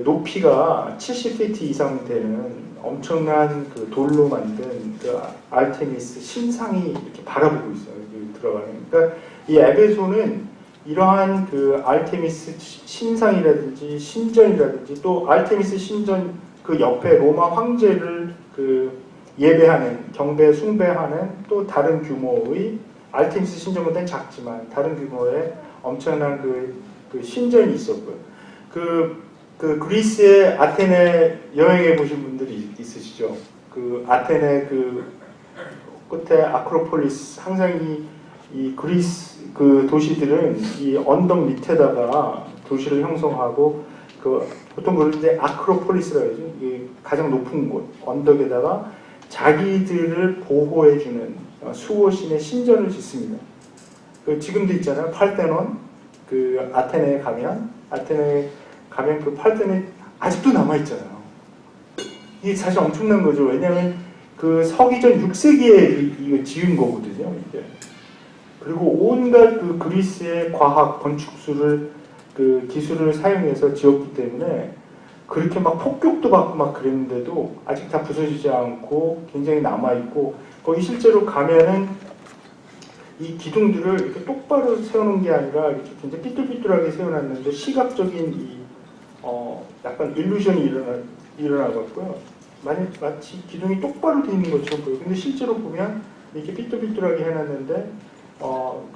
높이가 70feet 이상 되는 엄청난 그 돌로 만든 그 알테미스 신상이 이렇게 바라보고 있어요. 여기 들어가는. 그러니까 이 에베소는 이러한 그 알테미스 신상이라든지 신전이라든지 또 알테미스 신전 그 옆에 로마 황제를 그 예배하는 경배 숭배하는 또 다른 규모의 알테미스 신전보다는 작지만 다른 규모의 엄청난 그 신전이 있었고요. 그 그리스의 아테네 여행해 보신 분들이 있으시죠? 그 아테네 그 끝에 아크로폴리스 항상 이 그리스 그 도시들은 이 언덕 밑에다가 도시를 형성하고 그 보통 그럴 때 아크로폴리스라고 하죠. 이 가장 높은 곳 언덕에다가 자기들을 보호해주는 수호신의 신전을 짓습니다. 그 지금도 있잖아요. 팔테논 그 아테네에 가면 그 팔테논이 아직도 남아있잖아요. 이게 사실 엄청난 거죠. 왜냐하면 그 서기전 6세기에 이거 지은 거거든요. 이게. 그리고 온갖 그 그리스의 과학, 건축술을 그 기술을 사용해서 지었기 때문에 그렇게 막 폭격도 받고 막 그랬는데도 아직 다 부서지지 않고 굉장히 남아있고 거기 실제로 가면은 이 기둥들을 이렇게 똑바로 세워놓은 게 아니라 이렇게 굉장히 삐뚤삐뚤하게 세워놨는데 시각적인 약간 일루전이 일어나갖고요. 마치 기둥이 똑바로 돼 있는 것처럼 보여요. 근데 실제로 보면 이렇게 삐뚤삐뚤하게 해놨는데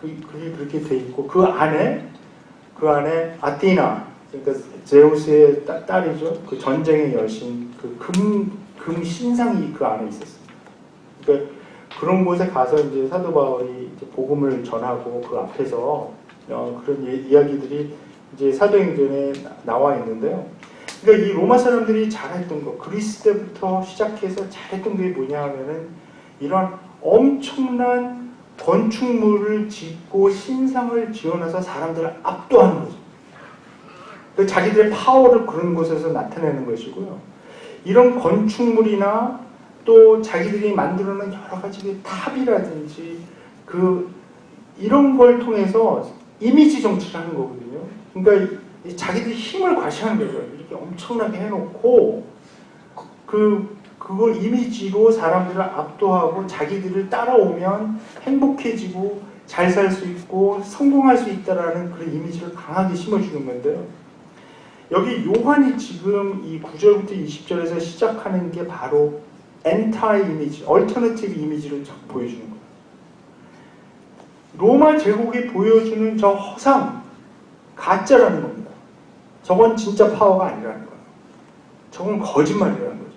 그게 그렇게 돼 있고 그 안에 아테나 그러니까 제우스의 딸이죠. 그 전쟁의 여신 그 금 신상이 그 안에 있었습니다. 그러니까 그런 곳에 가서 이제 사도 바울이 이제 복음을 전하고 그 앞에서 그런 이야기들이 이제 사도행전에 나와 있는데요. 그러니까 이 로마 사람들이 잘했던 거, 그리스 때부터 시작해서 잘했던 게 뭐냐 하면은 이런 엄청난 건축물을 짓고 신상을 지어놔서 사람들을 압도하는 거죠. 자기들의 파워를 그런 곳에서 나타내는 것이고요. 이런 건축물이나 또 자기들이 만들어놓은 여러 가지 탑이라든지 이런 걸 통해서 이미지 정치를 하는 거거든요. 그러니까 자기들이 힘을 과시하는 거예요. 이렇게 엄청나게 해놓고 그걸 이미지로 사람들을 압도하고 자기들을 따라오면 행복해지고 잘 살 수 있고 성공할 수 있다라는 그런 이미지를 강하게 심어주는 건데요. 여기 요한이 지금 이 9절부터 20절에서 시작하는 게 바로 엔타이 이미지, 얼터너티브 이미지를 보여주는 거예요. 로마 제국이 보여주는 저 허상, 가짜라는 겁니다. 저건 진짜 파워가 아니라는 거예요. 저건 거짓말이라는 거죠.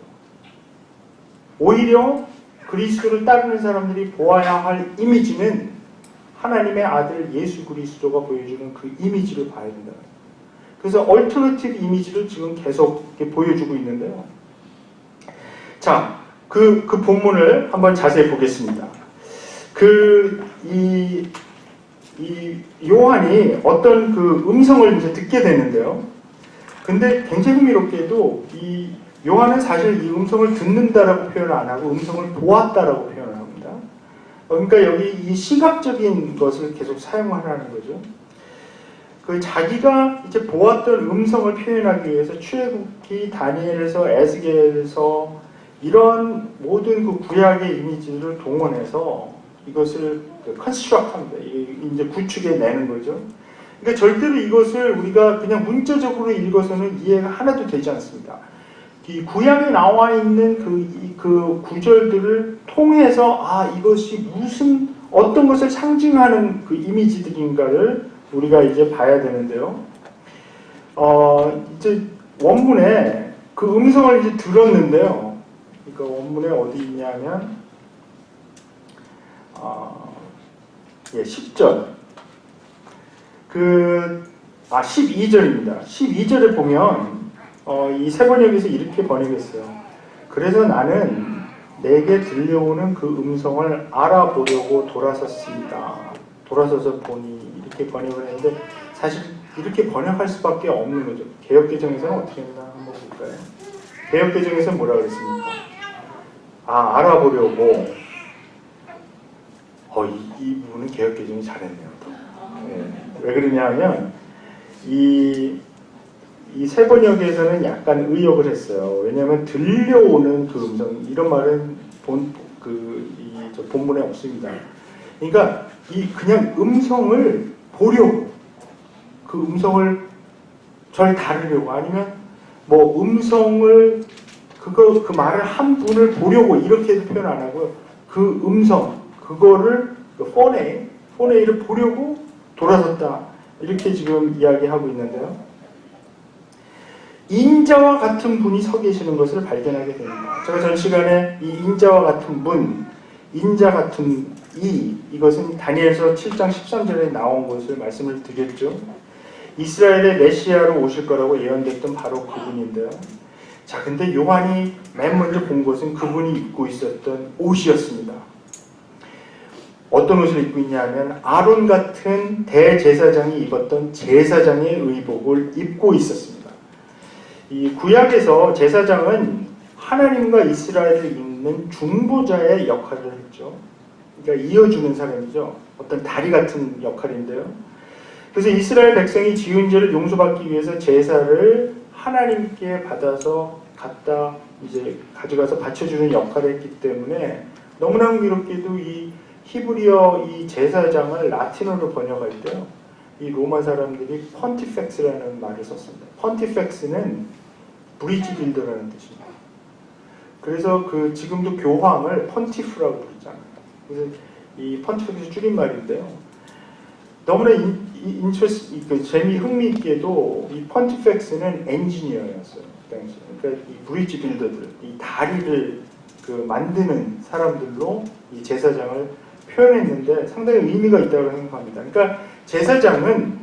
오히려 그리스도를 따르는 사람들이 보아야 할 이미지는 하나님의 아들 예수 그리스도가 보여주는 그 이미지를 봐야 된다. 그래서 얼터너티브 이미지를 지금 계속 보여주고 있는데요. 자, 그 본문을 한번 자세히 보겠습니다. 이 요한이 어떤 그 음성을 이제 듣게 되는데요. 근데 굉장히 흥미롭게도 이 요한은 사실 이 음성을 듣는다라고 표현을 안 하고 음성을 보았다라고 표현을 합니다. 그러니까 여기 이 시각적인 것을 계속 사용하라는 거죠. 자기가 이제 보았던 음성을 표현하기 위해서 출애굽기, 다니엘에서, 에스겔에서 이런 모든 그 구약의 이미지를 동원해서 이것을 컨스트럭트합니다. 이제 구축해 내는 거죠. 그러니까 절대로 이것을 우리가 그냥 문자적으로 읽어서는 이해가 하나도 되지 않습니다. 이 구약에 나와 있는 그 구절들을 통해서 이것이 어떤 것을 상징하는 그 이미지들인가를 우리가 이제 봐야 되는데요. 이제 원문에 그 음성을 이제 들었는데요. 그러니까 원문에 어디 있냐면 10절 12절입니다. 12절에 보면 이 세 번역에서 이렇게 번역했어요. 그래서 나는 내게 들려오는 그 음성을 알아보려고 돌아섰습니다. 돌아서서 보니 이렇게 번역을 했는데 사실 이렇게 번역할 수밖에 없는 거죠. 개역개정에서는 어떻게 했나 한번 볼까요? 개역개정에서는 뭐라 그랬습니까? 알아보려고. 이 부분은 개역개정이 잘했네요. 네. 왜 그러냐면 이 세 번역에서는 약간 의역을 했어요. 왜냐하면 들려오는 그 음성, 이런 말은 본문에 없습니다. 그러니까 그냥 음성을 보려고, 그 음성을 절 다루려고, 아니면 뭐 음성을 그 말을 한 분을 보려고 이렇게도 표현 안 하고요. 그 음성, 그거를 포네이를 보려고 돌아섰다, 이렇게 지금 이야기하고 있는데요. 인자와 같은 분이 서 계시는 것을 발견하게 됩니다. 제가 전 시간에 이 인자와 같은 분, 인자 같은 이것은 다니엘서 7장 13절에 나온 것을 말씀을 드렸죠. 이스라엘의 메시아로 오실 거라고 예언됐던 바로 그분인데요. 자, 근데 요한이 맨 먼저 본 것은 그분이 입고 있었던 옷이었습니다. 어떤 옷을 입고 있냐면 아론 같은 대제사장이 입었던 제사장의 의복을 입고 있었습니다. 이 구약에서 제사장은 하나님과 이스라엘을 잇는 중보자의 역할을 했죠. 그러니까 이어주는 사람이죠. 어떤 다리 같은 역할인데요. 그래서 이스라엘 백성이 지은 죄를 용서받기 위해서 제사를 하나님께 받아서 갖다 이제 가져가서 바쳐주는 역할을 했기 때문에 너무나 흥미롭게도 이 히브리어 이 제사장을 라틴어로 번역할 때요, 이 로마 사람들이 펀티펙스라는 말을 썼습니다. 펀티펙스는 브리지 빌더라는 뜻입니다. 그래서 지금도 교황을 펀티프라고 부르잖아요. 그래서 이 펀티펙스 줄임말인데요. 너무나 흥미있게도 이 펀티펙스는 엔지니어였어요. 그 당시에. 그러니까 이 브리지 빌더들, 이 다리를 그 만드는 사람들로 이 제사장을 표현했는데 상당히 의미가 있다고 생각합니다. 그러니까 제사장은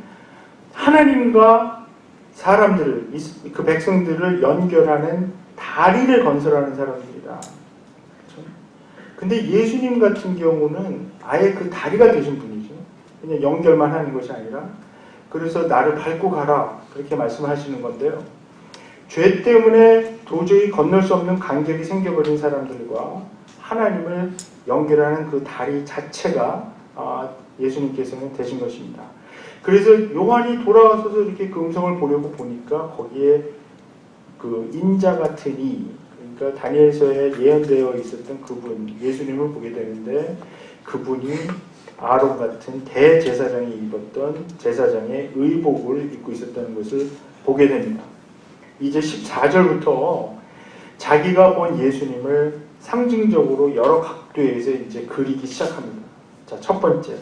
하나님과 사람들을, 그 백성들을 연결하는 다리를 건설하는 사람들이다. 그렇죠? 근데 예수님 같은 경우는 아예 그 다리가 되신 분이죠. 그냥 연결만 하는 것이 아니라, 그래서 나를 밟고 가라 그렇게 말씀하시는 건데요. 죄 때문에 도저히 건널 수 없는 간격이 생겨버린 사람들과 하나님을 연결하는 그 다리 자체가 예수님께서는 되신 것입니다. 그래서 요한이 돌아와서도 이렇게 그 음성을 보려고 보니까 거기에 그 인자 같은 이, 그러니까 다니엘서에 예언되어 있었던 그분, 예수님을 보게 되는데 그분이 아론 같은 대제사장이 입었던 제사장의 의복을 입고 있었다는 것을 보게 됩니다. 이제 14절부터 자기가 본 예수님을 상징적으로 여러 각도에서 이제 그리기 시작합니다. 자, 첫 번째.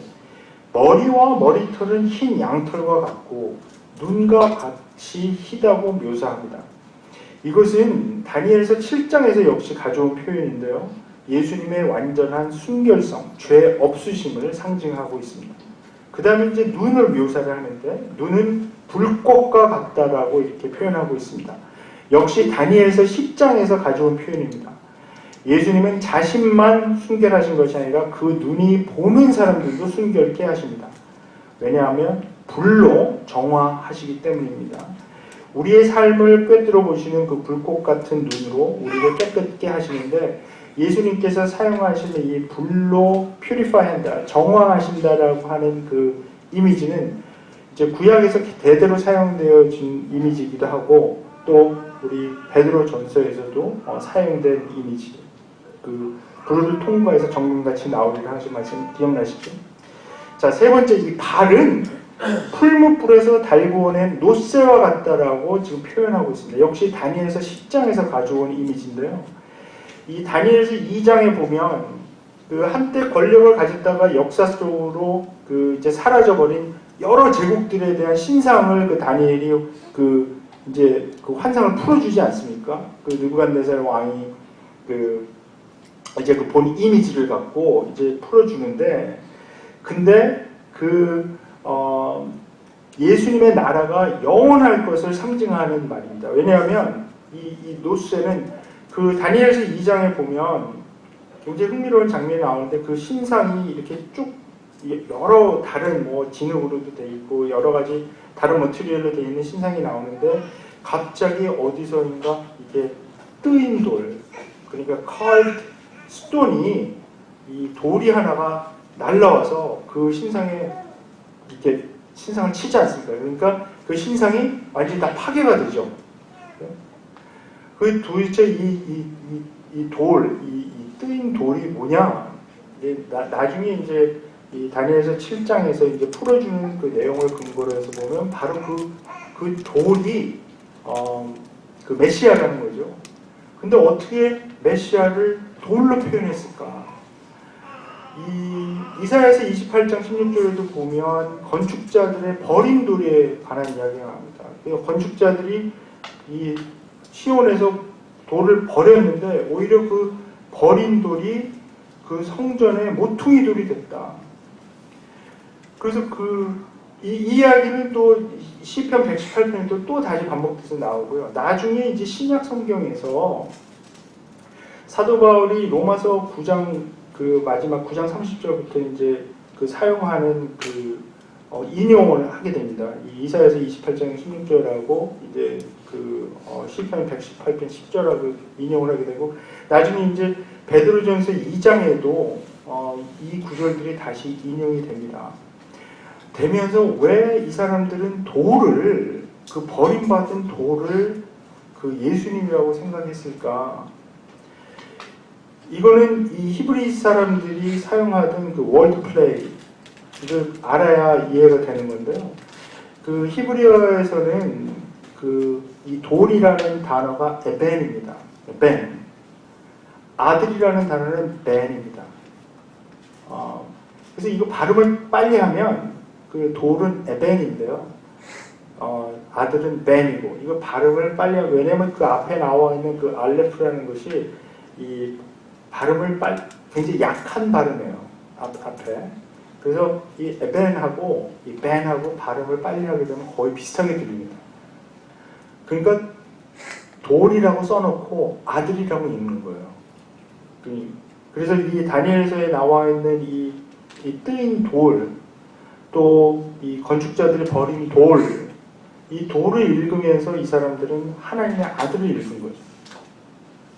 머리와 머리털은 흰 양털과 같고 눈과 같이 희다고 묘사합니다. 이것은 다니엘서 7장에서 역시 가져온 표현인데요. 예수님의 완전한 순결성, 죄 없으심을 상징하고 있습니다. 그 다음에 이제 눈을 묘사를 하는데 눈은 불꽃과 같다라고 이렇게 표현하고 있습니다. 역시 다니엘서 10장에서 가져온 표현입니다. 예수님은 자신만 순결하신 것이 아니라 그 눈이 보는 사람들도 순결케 하십니다. 왜냐하면 불로 정화하시기 때문입니다. 우리의 삶을 꿰뚫어 보시는 그 불꽃 같은 눈으로 우리를 깨끗게 하시는데 예수님께서 사용하시는 이 불로 퓨리파이한다, 정화하신다라고 하는 그 이미지는 이제 구약에서 대대로 사용되어진 이미지이기도 하고 또 우리 베드로 전서에서도 사용된 이미지, 그 불을 통과해서 정금같이 나오리라 하신 말씀 기억나시죠? 자, 세 번째, 이 발은 풀무불에서 달구어낸 노쇠와 같다라고 지금 표현하고 있습니다. 역시 다니엘서 10장에서 가져온 이미지인데요. 이 다니엘서 2장에 보면 그 한때 권력을 가졌다가 역사 속으로 그 이제 사라져버린 여러 제국들에 대한 신상을 그 다니엘이 그 이제 그 환상을 풀어주지 않습니까? 그 느부갓네살 왕이 그 이제 그 본 이미지를 갖고 이제 풀어주는데, 근데 예수님의 나라가 영원할 것을 상징하는 말입니다. 왜냐하면 이 노쇠는 그 다니엘서 2장에 보면 굉장히 흥미로운 장면이 나오는데 그 신상이 이렇게 쭉 여러 다른 뭐 진흙으로도 돼 있고 여러 가지 다른 머티리얼로 돼 있는 신상이 나오는데 갑자기 어디서인가 이게 뜨인 돌, 그러니까 carved 스톤이 이 돌이 하나가 날라와서 그 신상에 이렇게 신상을 치지 않습니까? 그러니까 그 신상이 완전히 다 파괴가 되죠. 그 도대체 이 뜨인 돌이 뭐냐? 나중에 이제 이 다니엘서 7장에서 이제 풀어주는 그 내용을 근거로 해서 보면 바로 그 돌이 그 메시아라는 거죠. 근데 어떻게 메시아를 돌로 표현했을까? 이사야서 28장 16절에도 보면 건축자들의 버린 돌에 관한 이야기가 나옵니다. 건축자들이 이 시온에서 돌을 버렸는데 오히려 그 버린 돌이 그 성전의 모퉁이 돌이 됐다. 그래서 이 이야기는 또 시편 118편에도 또 다시 반복돼서 나오고요. 나중에 이제 신약 성경에서 사도 바울이 로마서 9장 그 마지막 9장 30절부터 이제 그 사용하는 인용을 하게 됩니다. 이사야서 28장 16절하고 이제 시편 118편 10절하고 인용을 하게 되고 나중에 이제 베드로전서 2장에도 이 구절들이 다시 인용이 됩니다. 되면서 왜 이 사람들은 돌을 그 버림받은 돌을 그 예수님이라고 생각했을까? 이거는 이 히브리 사람들이 사용하던 그 월드 플레이를 알아야 이해가 되는 건데요. 그 히브리어에서는 이 돌이라는 단어가 에벤입니다. 에벤. 아들이라는 단어는 벤입니다. 그래서 이거 발음을 빨리 하면 그 돌은 에벤인데요. 아들은 벤이고 이거 발음을 빨리 하면 왜냐면 그 앞에 나와 있는 그 알레프라는 것이 이 발음을 굉장히 약한 발음이에요. 앞에. 그래서 이 에벤하고 이 벤하고 발음을 빨리 하게 되면 거의 비슷하게 들립니다. 그러니까 돌이라고 써놓고 아들이라고 읽는 거예요. 그래서 이 다니엘서에 나와 있는 이 뜨인 돌, 또 이 건축자들이 버린 돌, 이 돌을 읽으면서 이 사람들은 하나님의 아들을 읽은 거죠.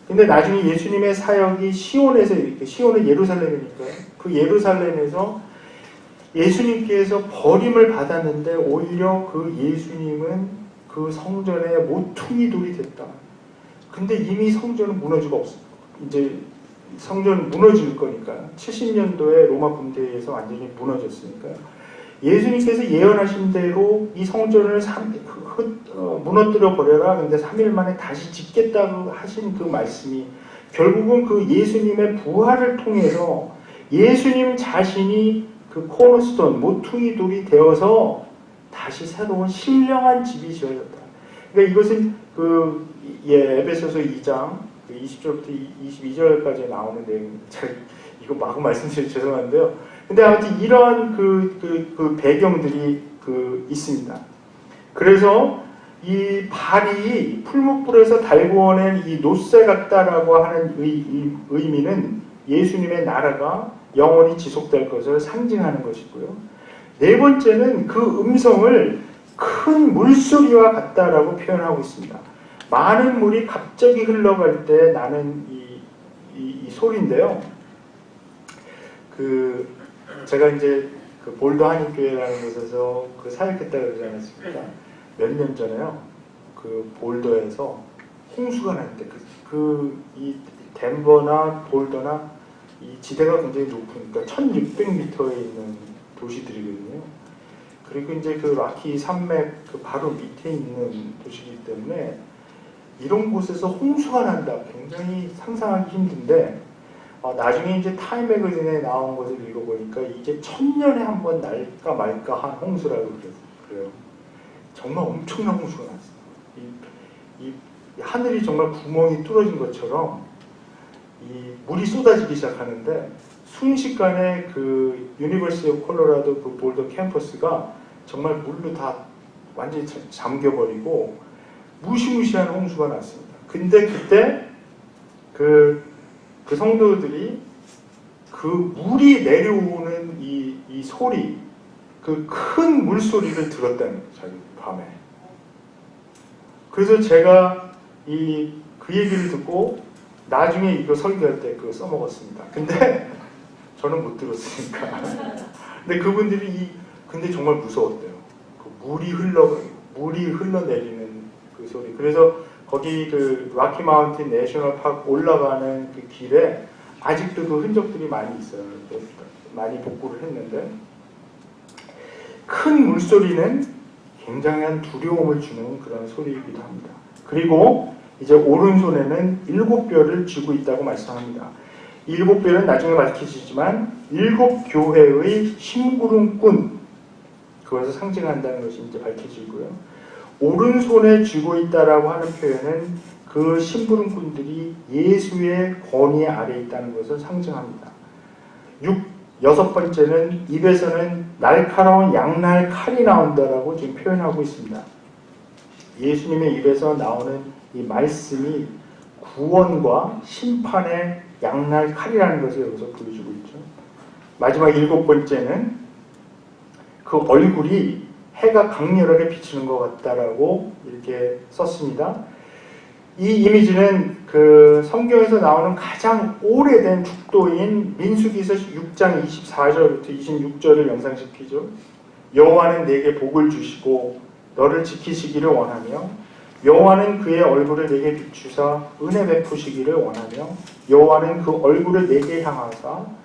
근데 나중에 예수님의 사역이 시온에서, 시온은 예루살렘이니까요. 그 예루살렘에서 예수님께서 버림을 받았는데 오히려 그 예수님은 그 성전의 모퉁이 돌이 됐다. 근데 이미 성전은 무너지고 없어. 이제 성전은 무너질 거니까. 70년도에 로마 군대에서 완전히 무너졌으니까요. 예수님께서 예언하신 대로 이 성전을 무너뜨려 버려라. 근데 3일 만에 다시 짓겠다고 하신 그 말씀이 결국은 그 예수님의 부활을 통해서 예수님 자신이 그 코너스톤, 모퉁이 돌이 되어서 다시 새로운 신령한 집이 지어졌다. 그러니까 이것은 에베소서 2장 20절부터 22절까지 나오는 내용입니다. 이거 마구 말씀드려서 죄송한데요. 근데 아무튼 이런 그 배경들이 있습니다. 그래서 이 발이 풀무불에서 달구어낸 이 노새 같다라고 하는 의미는 예수님의 나라가 영원히 지속될 것을 상징하는 것이고요. 네 번째는 그 음성을 큰 물소리와 같다라고 표현하고 있습니다. 많은 물이 갑자기 흘러갈 때 나는 이 소리인데요. 제가 이제 볼더 한인교회라는 곳에서 사역했다 그러지 않았습니까? 몇 년 전에요. 볼더에서 홍수가 날 때, 이 덴버나 볼더나 이 지대가 굉장히 높으니까 1600m에 있는 도시들이거든요. 그리고 이제 라키 산맥 바로 밑에 있는 도시이기 때문에 이런 곳에서 홍수가 난다. 굉장히 상상하기 힘든데, 나중에 이제 타임 매거진에 나온 것을 읽어보니까 이게 1000년에 한 번 날까 말까 한 홍수라고 그래요. 정말 엄청난 홍수가 났어요. 이 하늘이 정말 구멍이 뚫어진 것처럼 이 물이 쏟아지기 시작하는데 순식간에 유니버시티 오브 콜로라도 볼더 캠퍼스가 정말 물로 다 완전히 잠겨버리고 무시무시한 홍수가 났습니다. 근데 그때 그 성도들이 물이 내려오는 이 소리, 큰 물소리를 들었다는 거예요, 자기 밤에. 그래서 제가 그 얘기를 듣고 나중에 이거 설교할 때 그거 써먹었습니다. 근데 저는 못 들었으니까. 근데 그분들이 근데 정말 무서웠대요. 물이 흘러내리는 그 소리. 그래서 거기 라키 마운틴 내셔널 파크 올라가는 길에 아직도 흔적들이 많이 있어요. 많이 복구를 했는데 큰 물소리는 굉장한 두려움을 주는 그런 소리이기도 합니다. 그리고 이제 오른손에는 7뼈를 쥐고 있다고 말씀합니다. 7뼈는 나중에 밝혀지지만 7교회의 심부름꾼, 그것을 상징한다는 것이 이제 밝혀지고요. 오른손에 쥐고 있다라고 하는 표현은 그 심부름꾼들이 예수의 권위 아래 있다는 것을 상징합니다. 6번째는 입에서는 날카로운 양날 칼이 나온다라고 지금 표현하고 있습니다. 예수님의 입에서 나오는 이 말씀이 구원과 심판의 양날 칼이라는 것을 여기서 보여주고 있죠. 마지막 7번째는 그 얼굴이 해가 강렬하게 비치는 것 같다라고 이렇게 썼습니다. 이 이미지는 성경에서 나오는 가장 오래된 축도인 민수기서 6장 24절부터 26절을 연상시키죠. 여호와는 내게 복을 주시고 너를 지키시기를 원하며 여호와는 그의 얼굴을 내게 비추사 은혜 베푸시기를 원하며 여호와는 그 얼굴을 내게 향하여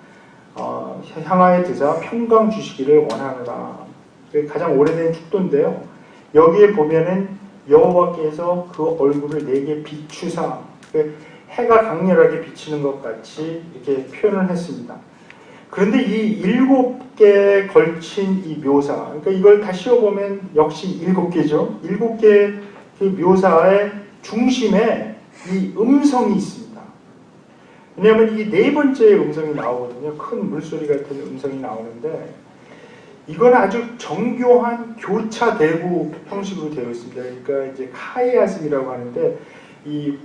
드사 평강 주시기를 원하노라. 가장 오래된 축도인데요. 여기에 보면은 여호와께서 그 얼굴을 내게 비추사, 해가 강렬하게 비치는 것 같이 이렇게 표현을 했습니다. 그런데 이 7개에 걸친 이 묘사, 그러니까 이걸 다 씌워보면 역시 7개죠. 7개의 그 묘사의 중심에 이 음성이 있습니다. 왜냐하면 이게 네 번째 음성이 나오거든요. 큰 물소리 같은 음성이 나오는데 이건 아주 정교한 교차 대구 형식으로 되어 있습니다. 그러니까 이제 카이아즘이라고 하는데 이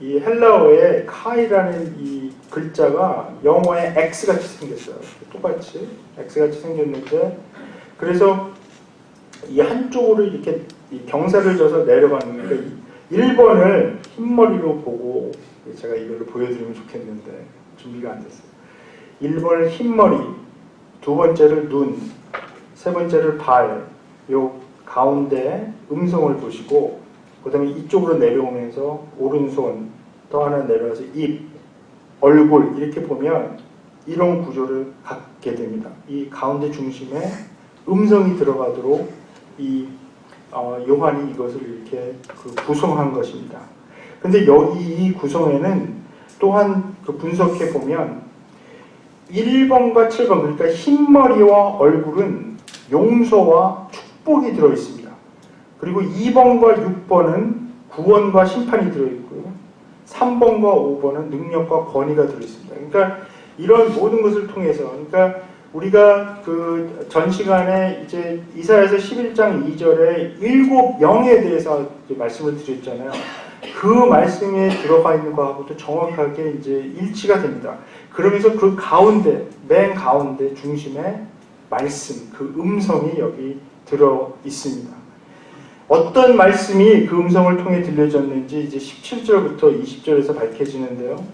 헬라어의 카이라는 이 글자가 영어의 X같이 생겼어요. 똑같이 X같이 생겼는데 그래서 이 한쪽으로 이렇게 이 경사를 져서 내려가는 거니까 1번을 흰머리로 보고 제가 이걸로 보여드리면 좋겠는데 준비가 안 됐어요. 1번을 흰머리, 두 번째를 눈, 세 번째를 발, 요 가운데 음성을 보시고 그 다음에 이쪽으로 내려오면서 오른손, 또 하나 내려와서 입, 얼굴 이렇게 보면 이런 구조를 갖게 됩니다. 이 가운데 중심에 음성이 들어가도록 이 요한이 이것을 이렇게 구성한 것입니다. 근데 여기 이 구성에는 또한 분석해 보면 1번과 7번 그러니까 흰머리와 얼굴은 용서와 축복이 들어 있습니다. 그리고 2번과 6번은 구원과 심판이 들어 있고요. 3번과 5번은 능력과 권위가 들어 있습니다. 그러니까 이런 모든 것을 통해서 그러니까 우리가 그 전 시간에 이제 이사야서 11장 2절에 7영에 대해서 이제 말씀을 드렸잖아요. 그 말씀에 들어가 있는 것하고도 정확하게 이제 일치가 됩니다. 그러면서 그 가운데, 맨 가운데 중심에 말씀, 그 음성이 여기 들어 있습니다. 어떤 말씀이 그 음성을 통해 들려졌는지 이제 17절부터 20절에서 밝혀지는데요.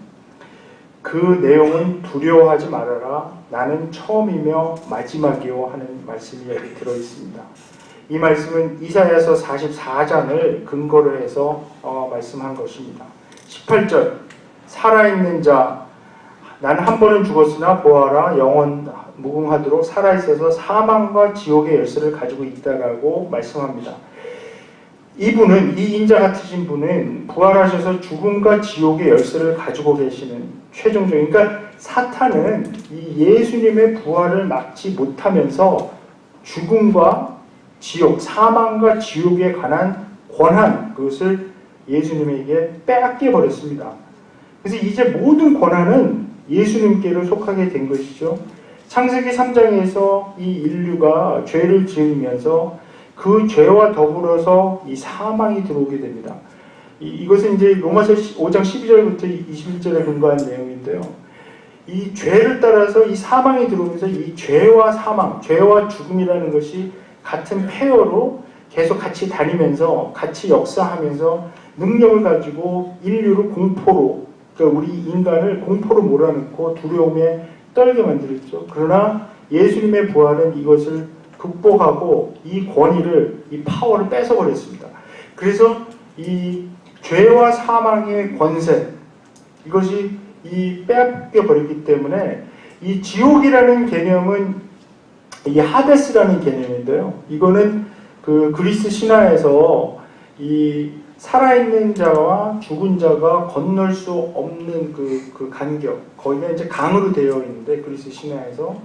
그 내용은 두려워하지 말아라. 나는 처음이며 마지막이요 하는 말씀이 여기 들어 있습니다. 이 말씀은 이사야서 44장을 근거로 해서 말씀한 것입니다. 18절 살아있는 자 나는 한 번은 죽었으나 보아라 영원 무궁하도록 살아있어서 사망과 지옥의 열쇠를 가지고 있다라고 말씀합니다. 이분은 이 인자 같으신 분은 부활하셔서 죽음과 지옥의 열쇠를 가지고 계시는 최종적인 그러니까 사탄은 이 예수님의 부활을 막지 못하면서 죽음과 지옥, 사망과 지옥에 관한 권한 그것을 예수님에게 빼앗겨 버렸습니다. 그래서 이제 모든 권한은 예수님께로 속하게 된 것이죠. 창세기 3장에서 이 인류가 죄를 지으면서 그 죄와 더불어서 이 사망이 들어오게 됩니다. 이것은 이제 로마서 5장 12절부터 21절에 근거한 내용인데요. 이 죄를 따라서 이 사망이 들어오면서 이 죄와 사망, 죄와 죽음이라는 것이 같은 페어로 계속 같이 다니면서 같이 역사하면서 능력을 가지고 인류를 공포로 그러니까 우리 인간을 공포로 몰아넣고 두려움에 떨게 만들었죠. 그러나 예수님의 부활은 이것을 극복하고 이 권위를, 이 파워를 뺏어버렸습니다. 그래서 이 죄와 사망의 권세, 이것이 이 빼앗겨버렸기 때문에 이 지옥이라는 개념은 이 하데스라는 개념인데요. 이거는 그 그리스 신화에서 이 살아있는 자와 죽은 자가 건널 수 없는 그 간격, 거기가 이제 강으로 되어 있는데 그리스 신화에서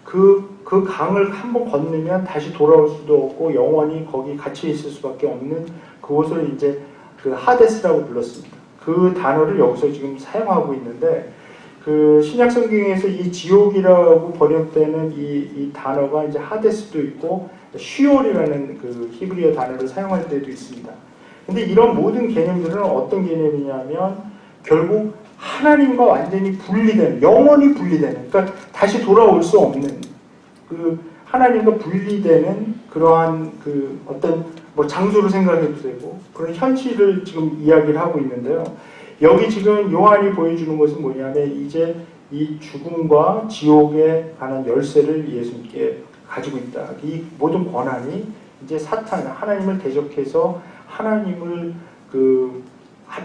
그 강을 한번 건너면 다시 돌아올 수도 없고 영원히 거기 갇혀 있을 수밖에 없는 그것을 이제 그 하데스라고 불렀습니다. 그 단어를 여기서 지금 사용하고 있는데 그 신약 성경에서 이 지옥이라고 번역되는 이 단어가 이제 하데스도 있고 쉬올이라는 그 히브리어 단어를 사용할 때도 있습니다. 근데 이런 모든 개념들은 어떤 개념이냐면 결국 하나님과 완전히 분리되는, 영원히 분리되는, 그러니까 다시 돌아올 수 없는 그 하나님과 분리되는 그러한 그 어떤 뭐 장소를 생각해도 되고 그런 현실을 지금 이야기를 하고 있는데요. 여기 지금 요한이 보여주는 것은 뭐냐면 이제 이 죽음과 지옥에 관한 열쇠를 예수님께 가지고 있다. 이 모든 권한이 이제 사탄, 하나님을 대적해서 하나님을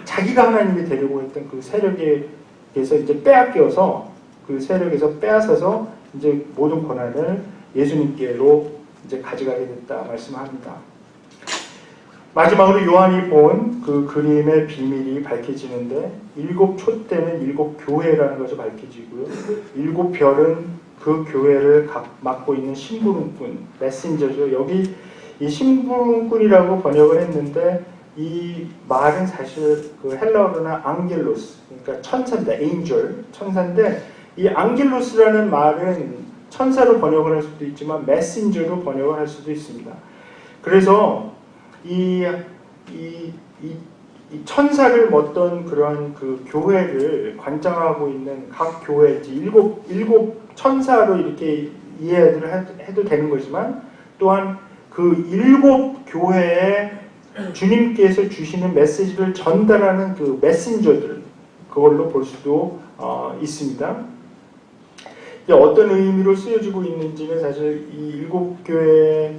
자기가 하나님이 되려고 했던 그 세력에서 이제 빼앗겨서 그 세력에서 빼앗아서 이제 모든 권한을 예수님께로 이제 가져가게 됐다 말씀합니다. 마지막으로 요한이 본 그 그림의 비밀이 밝혀지는데 7촛대는 7교회라는 것이 밝혀지고요. 7별은 그 교회를 맡고 있는 심부름꾼, 메신저죠. 여기 이 심부름꾼이라고 번역을 했는데 이 말은 사실 그 헬라어로는 앙겔로스, 그러니까 천사인데, angel, 천사인데, 이 앙겔로스라는 말은 천사로 번역을 할 수도 있지만 메신저로 번역을 할 수도 있습니다. 그래서 이 천사를 어떤 그런 그 교회를 관장하고 있는 각 교회, 일곱 천사로 이렇게 이해를 해도 되는 거지만, 또한 그 일곱 교회에 주님께서 주시는 메시지를 전달하는 그 메신저들, 그걸로 볼 수도 있습니다. 어떤 의미로 쓰여지고 있는지는 사실 이 일곱 교회의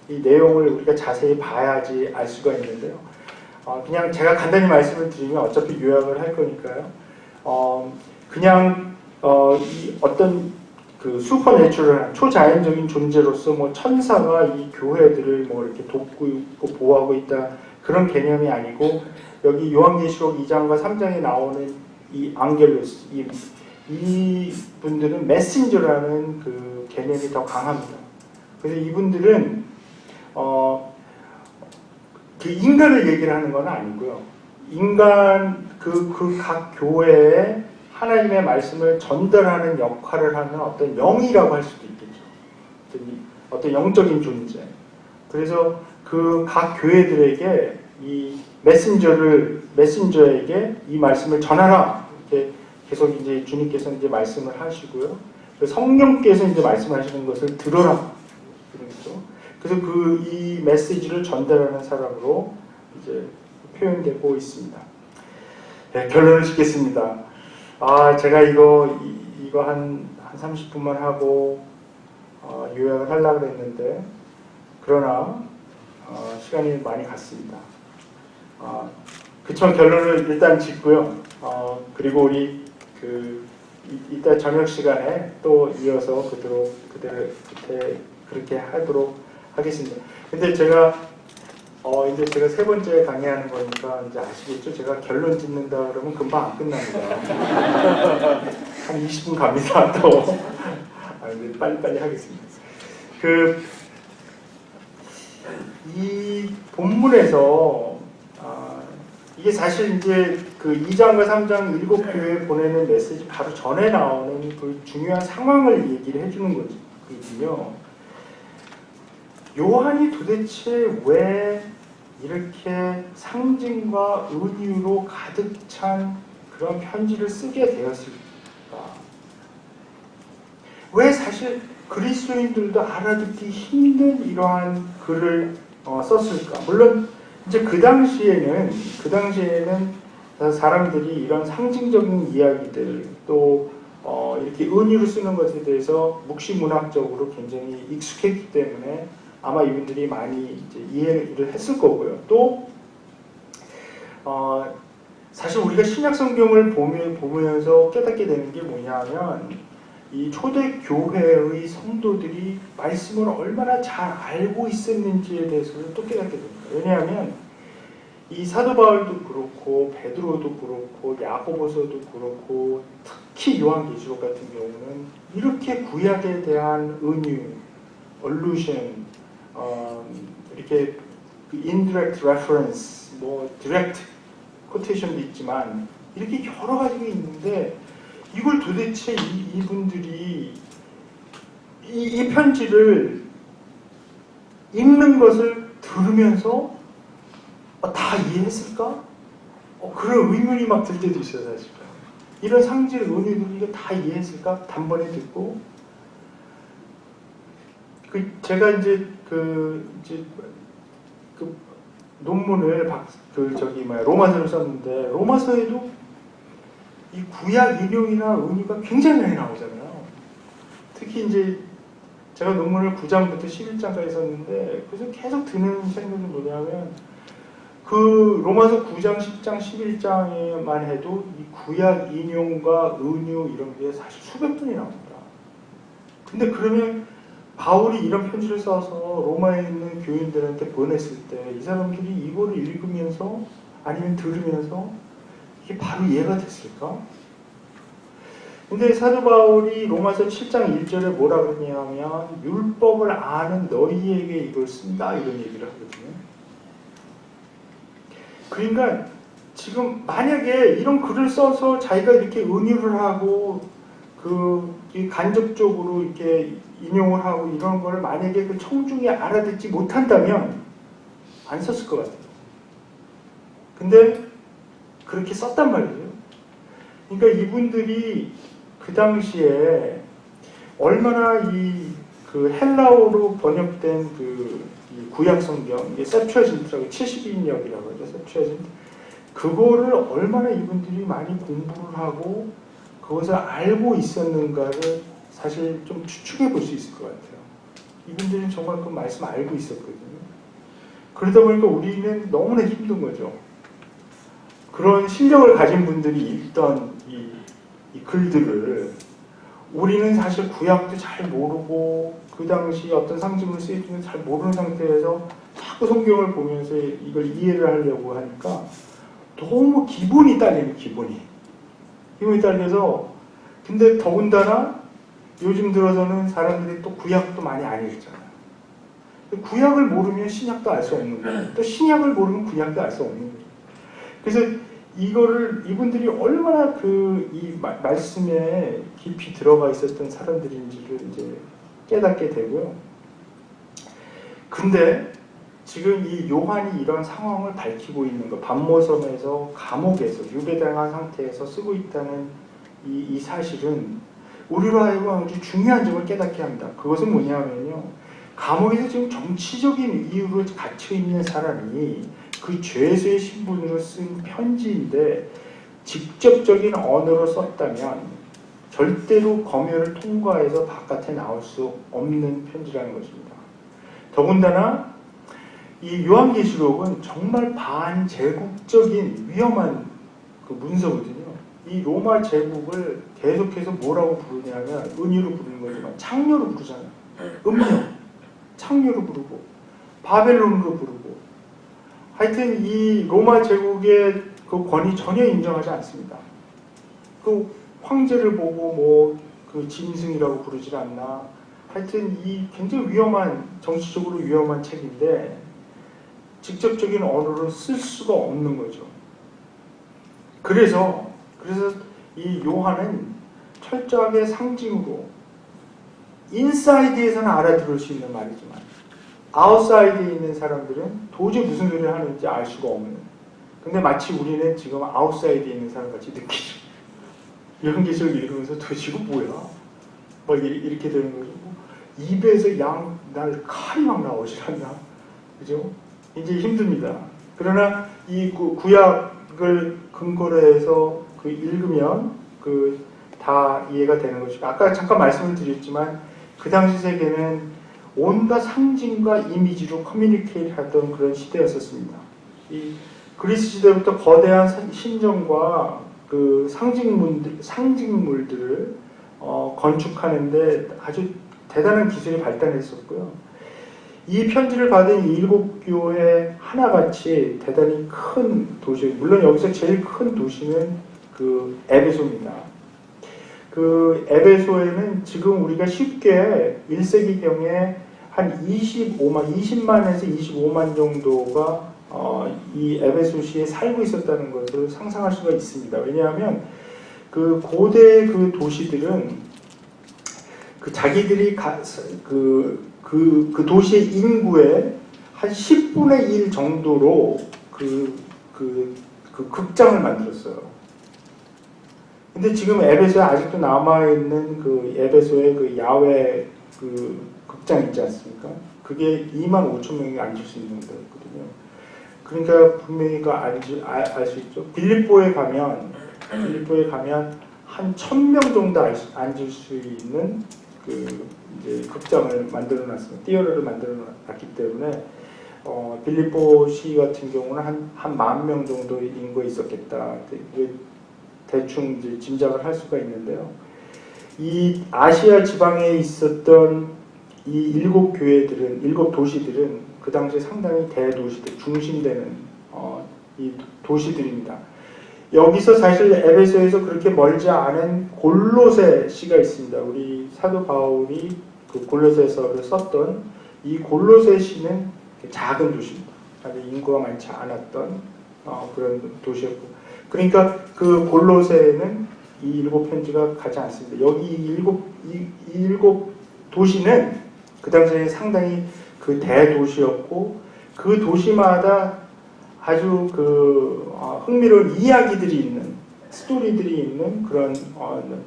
이 내용을 우리가 자세히 봐야지 알 수가 있는데요. 그냥 제가 간단히 말씀을 드리면 어차피 요약을 할 거니까요. 그냥 이 어떤 그 슈퍼내추럴한 초자연적인 존재로서 뭐 천사가 이 교회들을 뭐 이렇게 돕고 있고 보호하고 있다, 그런 개념이 아니고, 여기 요한계시록 2장과 3장에 나오는 이 앙겔로스, 이 분들은 메신저라는 그 개념이 더 강합니다. 그래서 이분들은 그 인간을 얘기를 하는 건 아니고요. 인간 그 각 교회에 하나님의 말씀을 전달하는 역할을 하는 어떤 영이라고 할 수도 있겠죠. 어떤 영적인 존재. 그래서 그 각 교회들에게 이 메신저에게 이 말씀을 전하라. 이렇게 계속 이제 주님께서 이제 말씀을 하시고요. 성령께서 이제 말씀하시는 것을 들어라. 그렇죠. 그래서 이 메시지를 전달하는 사람으로 이제 표현되고 있습니다. 네, 결론을 짓겠습니다. 제가 이거 한 30분만 하고 요약을 하려고 했는데, 그러나 시간이 많이 갔습니다. 그쵸, 결론을 일단 짓고요. 그리고 우리 이따 저녁 시간에 또 이어서 그때 그렇게 하도록 하겠습니다. 근데 제가 이제 제가 세 번째 강의하는 거니까 이제 아시겠죠? 제가 결론 짓는다 그러면 금방 안 끝납니다. 한 20분 갑니다. 또 이제 빨리빨리 하겠습니다. 이 본문에서 이게 사실 이제 그 2장과 3장 7교회에 보내는 메시지 바로 전에 나오는 그 중요한 상황을 얘기를 해주는 거거든요. 요한이 도대체 왜 이렇게 상징과 은유로 가득 찬 그런 편지를 쓰게 되었을까? 왜 사실 그리스도인들도 알아듣기 힘든 이러한 글을 썼을까? 물론 이제 그 당시에는 사람들이 이런 상징적인 이야기들, 또 이렇게 은유를 쓰는 것에 대해서 묵시문학적으로 굉장히 익숙했기 때문에 아마 이분들이 많이 이제 이해를 했을 거고요. 또 사실 우리가 신약 성경을 보면서 깨닫게 되는 게 뭐냐면, 이 초대 교회의 성도들이 말씀을 얼마나 잘 알고 있었는지에 대해서는 또 깨닫게 됩니다. 왜냐하면 이 사도 바울도 그렇고 베드로도 그렇고 야고보서도 그렇고 특히 요한계시록 같은 경우는 이렇게 구약에 대한 은유, allusion, 이렇게 indirect reference, 뭐 direct quotation도 있지만 이렇게 여러 가지가 있는데, 이걸 도대체 이분들이 이 편지를 읽는 것을 들으면서 다 이해했을까? 그런 의문이 막 들 때도 있어요, 사실. 이런 상징, 은유들을 이거 다 이해했을까? 단번에 듣고. 제가 이제 그 논문을 로마서를 썼는데, 로마서에도 이 구약 인용이나 은유가 굉장히 많이 나오잖아요. 특히 이제 제가 논문을 9장부터 11장까지 썼는데, 그래서 계속 드는 생각이 뭐냐면, 그 로마서 9장, 10장, 11장에만 해도 이 구약 인용과 은유 이런 게 사실 수백 번이 나옵니다. 근데 그러면 바울이 이런 편지를 써서 로마에 있는 교인들한테 보냈을 때 이 사람들이 이거를 읽으면서 아니면 들으면서 이게 바로 이해가 됐을까? 근데 사도 바울이 로마서 7장 1절에 뭐라 그러냐면, 율법을 아는 너희에게 이걸 쓴다, 이런 얘기를 하거든요. 그러니까 지금 만약에 이런 글을 써서 자기가 이렇게 은유를 하고 이 간접적으로 이렇게 인용을 하고 이런 거를 만약에 그 청중이 알아듣지 못한다면 안 썼을 것 같아요. 근데 그렇게 썼단 말이에요. 그러니까 이분들이 그 당시에 얼마나 그 헬라어로 번역된 이 구약 성경, 이게 셉투아진트라고 70인역이라고 하죠. 셉투아진트. 그거를 얼마나 이분들이 많이 공부를 하고 그것을 알고 있었는가를 사실 좀 추측해 볼 수 있을 것 같아요. 이분들은 정말 그 말씀 알고 있었거든요. 그러다 보니까 우리는 너무나 힘든 거죠. 그런 실력을 가진 분들이 읽던 이 글들을 우리는 사실 구약도 잘 모르고 그 당시 어떤 상징을 쓰여주는 잘 모르는 상태에서 자꾸 성경을 보면서 이걸 이해를 하려고 하니까 너무 기분이 딸리는 기분이 딸려서 근데 더군다나 요즘 들어서는 사람들이 또 구약도 많이 안 읽잖아요. 구약을 모르면 신약도 알 수 없는 거예요. 또 신약을 모르면 구약도 알 수 없는 거예요. 그래서 이거를 이분들이 얼마나 이 말씀에 깊이 들어가 있었던 사람들인지를 이제 깨닫게 되고요. 근데 지금 이 요한이 이런 상황을 밝히고 있는 거, 반모섬에서 감옥에서 유배당한 상태에서 쓰고 있다는 이 사실은 우리로 하여금 아주 중요한 점을 깨닫게 합니다. 그것은 뭐냐면요. 감옥에서 지금 정치적인 이유로 갇혀 있는 사람이 그 죄수의 신분으로 쓴 편지인데 직접적인 언어로 썼다면 절대로 검열을 통과해서 바깥에 나올 수 없는 편지라는 것입니다. 더군다나 이 요한계시록은 정말 반제국적인 위험한 그 문서거든요. 이 로마 제국을 계속해서 뭐라고 부르냐면 은유로 부르는 거지만 창녀로 부르잖아요. 음녀, 창녀로 부르고 바벨론으로 부르고 하여튼 이 로마 제국의 그 권위 전혀 인정하지 않습니다. 그 황제를 보고 그 짐승이라고 부르질 않나. 하여튼 이 굉장히 위험한 정치적으로 위험한 책인데 직접적인 언어로 쓸 수가 없는 거죠. 그래서 이 요한은 철저하게 상징으로 인사이드에서는 알아들을 수 있는 말이지만 아웃사이드에 있는 사람들은 도저히 무슨 소리를 하는지 알 수가 없는. 근데 마치 우리는 지금 아웃사이드에 있는 사람 같이 느끼죠. 요한계시록 읽으면서 도대체 이거 뭐야? 막 이렇게 되는 거죠. 입에서 날 칼이 막 나오질 않나? 그죠? 이제 힘듭니다. 그러나 이 구약을 근거로 해서 읽으면 다 이해가 되는 것이고 아까 잠깐 말씀을 드렸지만 그 당시 세계는 온갖 상징과 이미지로 커뮤니케이트 하던 그런 시대였었습니다. 이 그리스 시대부터 거대한 신전과 그 상징물들을 건축하는데 아주 대단한 기술이 발달했었고요. 이 편지를 받은 이 7교회 하나같이 대단히 큰 도시, 물론 여기서 제일 큰 도시는 그 에베소입니다. 그 에베소에는 지금 우리가 쉽게 1세기경에 한 20만에서 25만 정도가 이 에베소시에 살고 있었다는 것을 상상할 수가 있습니다. 왜냐하면 그 고대 그 도시들은 그 자기들이 그 도시의 인구의 한 10분의 1 정도로 그 극장을 만들었어요. 근데 지금 에베소에 아직도 남아있는 그 에베소의 그 야외 그 극장 있지 않습니까? 그게 25,000명이 앉을 수 있는 거거든요. 그러니까 분명히 알 수 있죠. 빌립보에 가면 한 1,000명 정도 앉을 수 있는 이제 극장을 만들어 놨습니다. 띠어러를 만들어 놨기 때문에 빌립보시 같은 경우는 한 10,000명 정도 인구에 있었겠다. 대충 이제 짐작을 할 수가 있는데요. 이 아시아 지방에 있었던 이 7 도시들은 그 당시에 상당히 대도시들, 중심되는 이 도시들입니다. 여기서 사실 에베소에서 그렇게 멀지 않은 골로새 시가 있습니다. 우리 사도 바울이 그 골로새서를 썼던 이 골로새 시는 작은 도시입니다. 아주 인구가 많지 않았던 그런 도시였고, 그러니까 그 골로새는 이 일곱 편지가 가지 않습니다. 여기 이 일곱 도시는 그 당시에 상당히 그 대도시였고, 그 도시마다 아주 그 흥미로운 이야기들이 있는, 스토리들이 있는 그런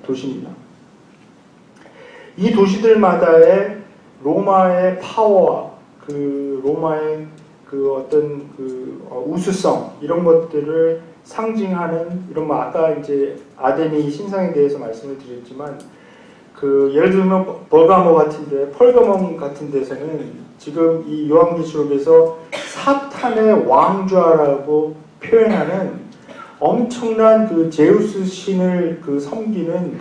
도시입니다. 이 도시들마다의 로마의 파워와 그 로마의 그 어떤 그 우수성, 이런 것들을 상징하는 이런, 아까 이제 아데미 신상에 대해서 말씀을 드렸지만, 그 예를 들면 버가모 같은데, 펄가몬 같은 데서는 지금 이 요한계시록에서 사탄의 왕좌라고 표현하는 엄청난 그 제우스 신을 그 섬기는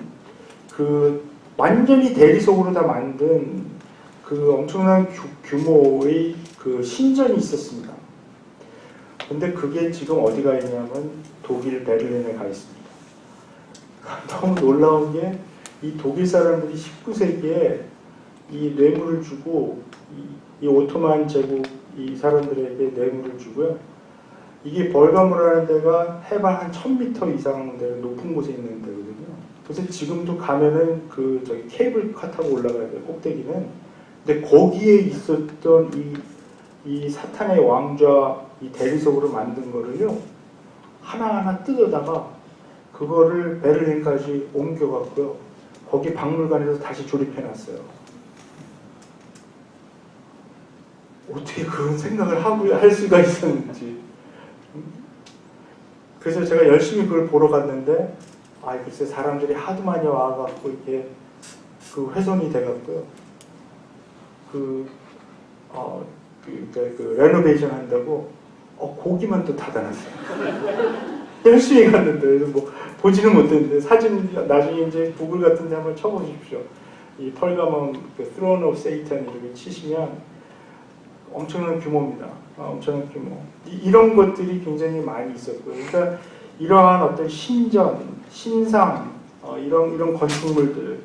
그 완전히 대리석으로 다 만든 그 엄청난 규모의 그 신전이 있었습니다. 근데 그게 지금 어디가 있냐면 독일 베를린에 가 있습니다. 너무 놀라운 게, 이 독일 사람들이 19세기에 이 뇌물을 주고, 이 오토만 제국 이 사람들에게 뇌물을 주고요. 이게 벌가모라는 데가 해발 한 1000m 이상 되는 높은 곳에 있는 데거든요. 그래서 지금도 가면은 그 저기 케이블카 타고 올라가야 돼요, 꼭대기는. 근데 거기에 있었던 이 사탄의 왕좌, 이 대리석으로 만든 거를요, 하나하나 뜯어다가 그거를 베를린까지 옮겨갔고요. 거기 박물관에서 다시 조립해놨어요. 어떻게 그런 생각을 하고 할 수가 있었는지. 그래서 제가 열심히 그걸 보러 갔는데, 글쎄 사람들이 하도 많이 와갖고 이렇게 그 훼손이 돼갖고요. 그 레노베이션 한다고 고기만 또 닫아놨어요. 열심히 갔는데 뭐 보지는 못했는데, 사진 나중에 이제 구글 같은 데 한번 쳐보십시오. 이 펄가몬 그 Throne of Satan 이렇게 치시면 엄청난 규모입니다. 엄청난 규모. 이런 것들이 굉장히 많이 있었고요. 그러니까 이러한 어떤 신전, 신상, 이런 건축물들,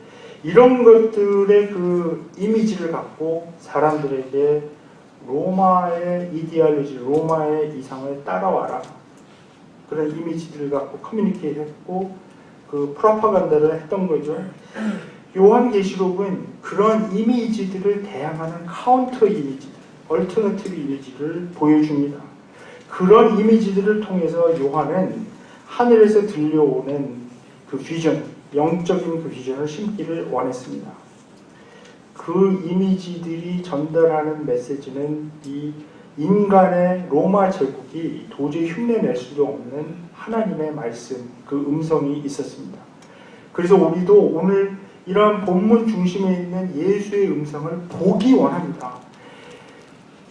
이런 것들의 그 이미지를 갖고 사람들에게 로마의 이디올로지, 로마의 이상을 따라와라, 그런 이미지들을 갖고 커뮤니케이트 했고, 그 프로파간다를 했던 거죠. 요한계시록은 그런 이미지들을 대항하는 카운터 이미지들, 얼터너티브 이미지를 보여줍니다. 그런 이미지들을 통해서 요한은 하늘에서 들려오는 그 비전, 영적인 그 비전을 심기를 원했습니다. 그 이미지들이 전달하는 메시지는 이 인간의 로마 제국이 도저히 흉내낼 수도 없는 하나님의 말씀, 그 음성이 있었습니다. 그래서 우리도 오늘 이러한 본문 중심에 있는 예수의 음성을 보기 원합니다.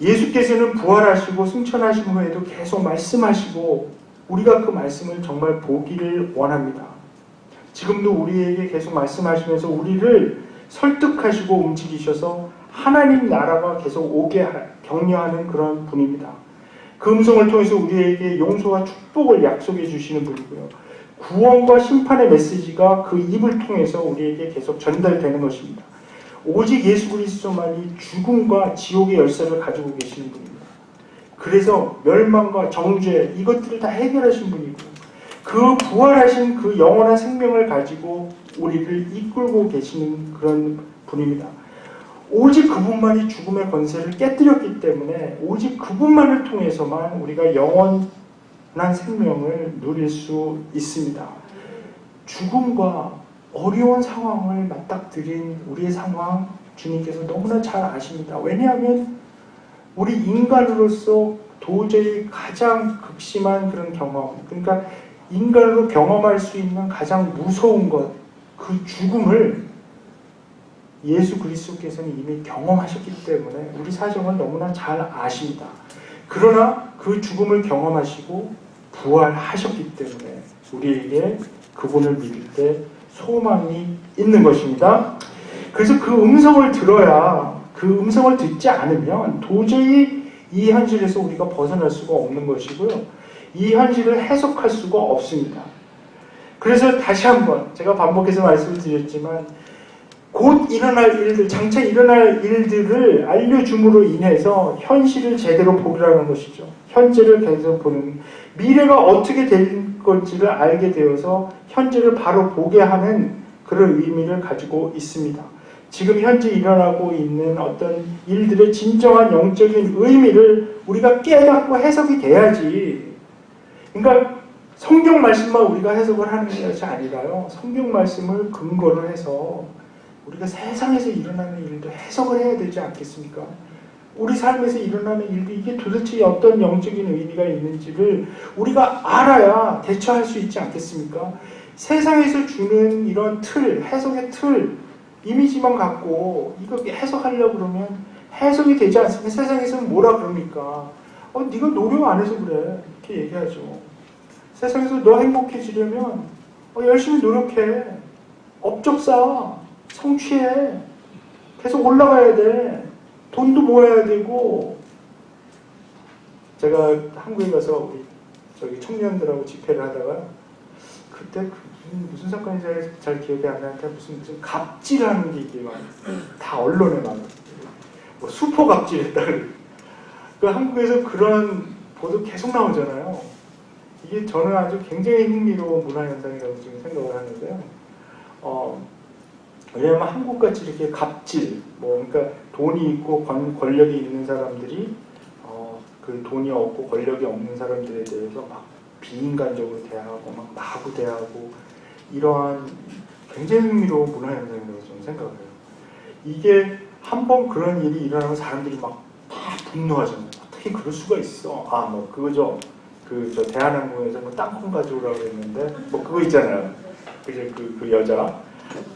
예수께서는 부활하시고 승천하신 후에도 계속 말씀하시고, 우리가 그 말씀을 정말 보기를 원합니다. 지금도 우리에게 계속 말씀하시면서 우리를 설득하시고 움직이셔서 하나님 나라가 계속 오게 격려하는 그런 분입니다. 그 음성을 통해서 우리에게 용서와 축복을 약속해 주시는 분이고요. 구원과 심판의 메시지가 그 입을 통해서 우리에게 계속 전달되는 것입니다. 오직 예수 그리스도만이 죽음과 지옥의 열쇠를 가지고 계시는 분입니다. 그래서 멸망과 정죄, 이것들을 다 해결하신 분이고, 그 부활하신 그 영원한 생명을 가지고 우리를 이끌고 계시는 그런 분입니다. 오직 그분만이 죽음의 권세를 깨뜨렸기 때문에 오직 그분만을 통해서만 우리가 영원한 생명을 누릴 수 있습니다. 죽음과 어려운 상황을 맞닥뜨린 우리의 상황, 주님께서 너무나 잘 아십니다. 왜냐하면 우리 인간으로서 도저히 가장 극심한 그런 경험, 그러니까 인간으로 경험할 수 있는 가장 무서운 것, 그 죽음을 예수 그리스도께서는 이미 경험하셨기 때문에 우리 사정을 너무나 잘 아십니다. 그러나 그 죽음을 경험하시고 부활하셨기 때문에 우리에게 그분을 믿을 때 소망이 있는 것입니다. 그래서 그 음성을 들어야, 그 음성을 듣지 않으면 도저히 이 현실에서 우리가 벗어날 수가 없는 것이고요. 이 현실을 해석할 수가 없습니다. 그래서 다시 한번 제가 반복해서 말씀을 드렸지만, 곧 일어날 일들, 장차 일어날 일들을 알려줌으로 인해서 현실을 제대로 보라는 것이죠. 현재를 계속 보는, 미래가 어떻게 될 건지를 알게 되어서 현재를 바로 보게 하는 그런 의미를 가지고 있습니다. 지금 현재 일어나고 있는 어떤 일들의 진정한 영적인 의미를 우리가 깨닫고 해석이 돼야지. 그러니까 성경 말씀만 우리가 해석을 하는 것이 아니라요, 성경 말씀을 근거로 해서 우리가 세상에서 일어나는 일도 해석을 해야 되지 않겠습니까? 우리 삶에서 일어나는 일도 이게 도대체 어떤 영적인 의미가 있는지를 우리가 알아야 대처할 수 있지 않겠습니까? 세상에서 주는 이런 틀, 해석의 틀, 이미지만 갖고 이거 해석하려고 그러면 해석이 되지 않습니까? 세상에서는 뭐라 그럽니까? 네가 노력 안 해서 그래. 이렇게 얘기하죠. 세상에서 너 행복해지려면 열심히 노력해. 업적 쌓아. 성취해. 계속 올라가야 돼. 돈도 모아야 되고. 제가 한국에 가서 우리 저기 청년들하고 집회를 하다가 그때 무슨 사건인지 잘 기억이 안 나는데 무슨 갑질하는 게 이게 막 다 언론에 막 뭐 수포 갑질했다. 그 한국에서 그런 보도 계속 나오잖아요. 이게 저는 아주 굉장히 흥미로운 문화 현상이라고 지금 생각을 하는데요. 왜냐하면 한국같이 이렇게 갑질, 그러니까 돈이 있고 권력이 있는 사람들이 그 돈이 없고 권력이 없는 사람들에 대해서 막 비인간적으로 대하고 막 마구 대하고 이러한 굉장히 흥미로운 문화 현상이라고 저는 생각을 해요. 이게 한번 그런 일이 일어나면 사람들이 막 다 분노하잖아요. 어떻게 그럴 수가 있어? 그거죠. 저 대한항공에서 땅콩 가져오라고 했는데 그거 있잖아요. 그 여자.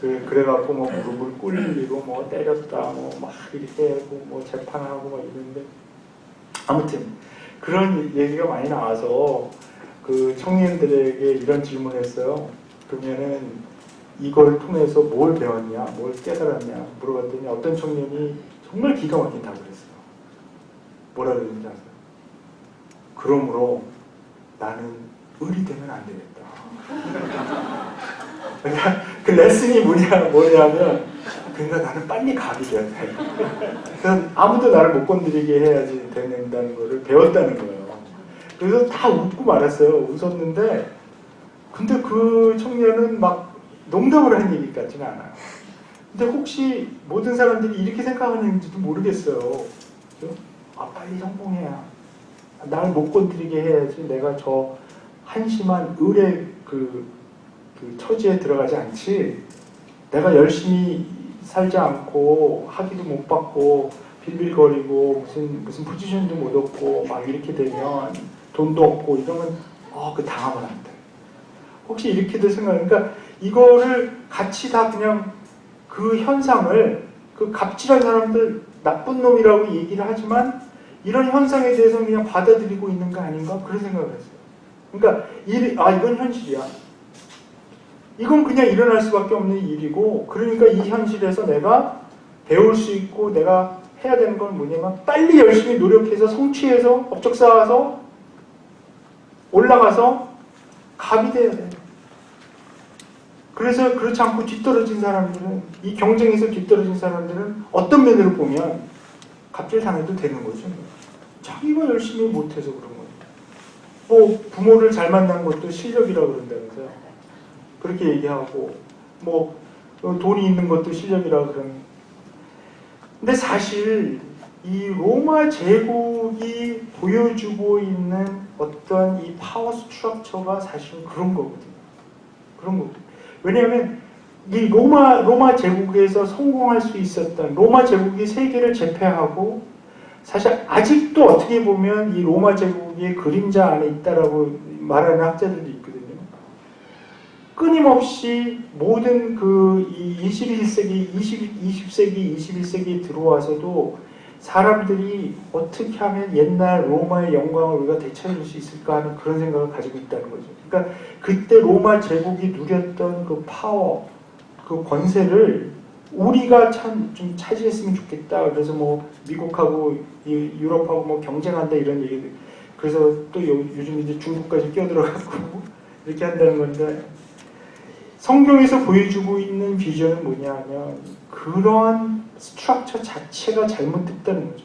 그래갖고 무릎을 꿇리고 때렸다 막 이렇게 하고 재판하고 막 이러는데 아무튼 그런 얘기가 많이 나와서 그 청년들에게 이런 질문을 했어요. 그러면은 이걸 통해서 뭘 배웠냐, 뭘 깨달았냐 물어봤더니 어떤 청년이 정말 기가 막힌 답을 했어요. 뭐라 그랬는지 아세요? 그러므로 나는 을이 되면 안 되겠다. 그러니까 그 레슨이 뭐냐면 그러니까 나는 빨리 갑이 돼야 돼. 그래서 아무도 나를 못 건드리게 해야지 된다는 거를 배웠다는 거예요. 그래서 다 웃고 말았어요. 웃었는데 근데 그 청년은 막 농담을 한 얘기 같지는 않아요. 근데 혹시 모든 사람들이 이렇게 생각하는지도 모르겠어요. 그렇죠? 빨리 성공해야 날 못 건드리게 해야지 내가 저 한심한 을의 그 처지에 들어가지 않지. 내가 열심히 살지 않고 학위도 못 받고 빌빌거리고 무슨 포지션도 못 얻고 막 이렇게 되면 돈도 없고 이러면 그 당하면 안 돼. 혹시 이렇게도 그러니까 이거를 같이 다 그냥 그 현상을 그 갑질한 사람들 나쁜 놈이라고 얘기를 하지만 이런 현상에 대해서는 그냥 받아들이고 있는 거 아닌가 그런 생각을 했어요. 그러니까 이건 현실이야. 이건 그냥 일어날 수밖에 없는 일이고 그러니까 이 현실에서 내가 배울 수 있고 내가 해야 되는 건 뭐냐면 빨리 열심히 노력해서 성취해서 업적 쌓아서 올라가서 갑이 돼야 돼. 그래서 그렇지 않고 뒤떨어진 사람들은 이 경쟁에서 뒤떨어진 사람들은 어떤 면으로 보면 갑질당해도 되는 거죠. 자기가 열심히 못해서 그런 거예요. 부모를 잘 만난 것도 실력이라고 그런다면서요. 그렇게 얘기하고 돈이 있는 것도 실력이라고 그러는. 근데 사실 이 로마 제국이 보여주고 있는 어떤 이 파워 스트럭처가 사실은 그런 거거든요. 그런 거거든요. 왜냐하면 이 로마 제국에서 성공할 수 있었던 로마 제국이 세계를 제패하고 사실 아직도 어떻게 보면 이 로마 제국의 그림자 안에 있다라고 말하는 학자들도 있거든요. 끊임없이 모든 이 21세기, 20세기, 21세기에 들어와서도 사람들이 어떻게 하면 옛날 로마의 영광을 우리가 되찾을 수 있을까 하는 그런 생각을 가지고 있다는 거죠. 그러니까 그때 로마 제국이 누렸던 그 파워, 그 권세를 우리가 참 좀 차지했으면 좋겠다. 그래서 미국하고 유럽하고 경쟁한다 이런 얘기들. 그래서 또 요즘 이제 중국까지 끼어들어가고 이렇게 한다는 건데 성경에서 보여주고 있는 비전은 뭐냐 하면 그 그런 스트럭처 자체가 잘못됐다는 거죠.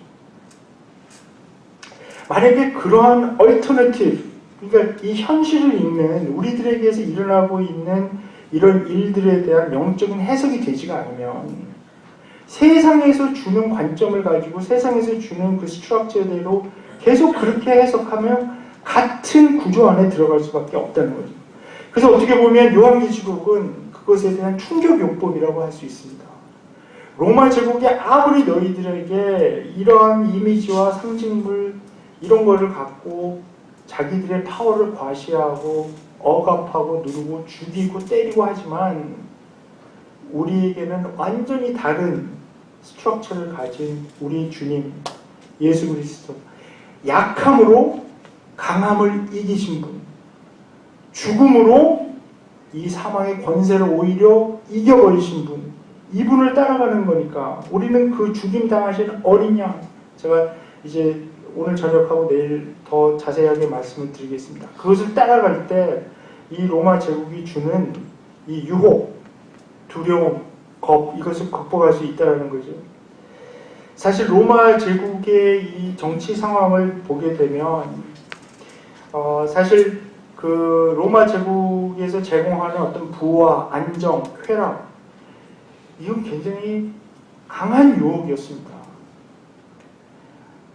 만약에 그러한 얼터너티브, 그러니까 이 현실을 읽는 우리들에게서 일어나고 있는 이런 일들에 대한 영적인 해석이 되지가 않으면 세상에서 주는 관점을 가지고 세상에서 주는 그 스트럭처대로 계속 그렇게 해석하면 같은 구조 안에 들어갈 수밖에 없다는 거죠. 그래서 어떻게 보면 요한계시록은 그것에 대한 충격요법이라고 할 수 있습니다. 로마 제국이 아무리 너희들에게 이러한 이미지와 상징물 이런 거를 갖고 자기들의 파워를 과시하고 억압하고 누르고 죽이고 때리고 하지만 우리에게는 완전히 다른 스트럭처를 가진 우리 주님 예수 그리스도, 약함으로 강함을 이기신 분, 죽음으로 이 사망의 권세를 오히려 이겨버리신 분, 이분을 따라가는 거니까 우리는 그 죽임 당하신 어린 양, 제가 이제 오늘 저녁하고 내일 더 자세하게 말씀을 드리겠습니다. 그것을 따라갈 때 이 로마 제국이 주는 이 유혹, 두려움, 겁, 이것을 극복할 수 있다는 거죠. 사실 로마 제국의 이 정치 상황을 보게 되면 사실 그 로마 제국에서 제공하는 어떤 부와 안정, 쾌락, 이건 굉장히 강한 유혹이었습니다.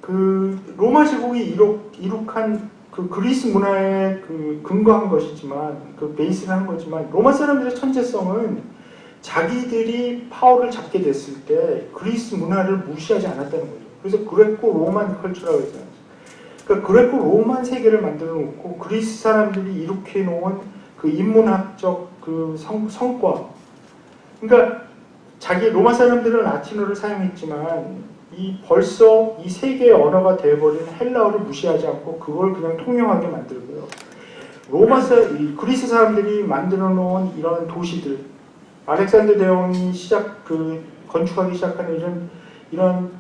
그 로마 제국이 이룩한 그 그리스 문화에 그 근거한 것이지만, 그 베이스를 한 거지만, 로마 사람들의 천재성은 자기들이 파워를 잡게 됐을 때 그리스 문화를 무시하지 않았다는 거죠. 그래서 그레코 로만 컬처라고 했잖아요. 그러니까 그레코 로만 세계를 만들어 놓고 그리스 사람들이 이룩해 놓은 그 인문학적 그 성과, 그러니까 자기 로마 사람들은 라틴어를 사용했지만 벌써 이 세계의 언어가 되어버린 헬라어를 무시하지 않고 그걸 그냥 통용하게 만들고요. 그리스 사람들이 만들어 놓은 이런 도시들, 알렉산더 대왕이 건축하기 시작하는 이런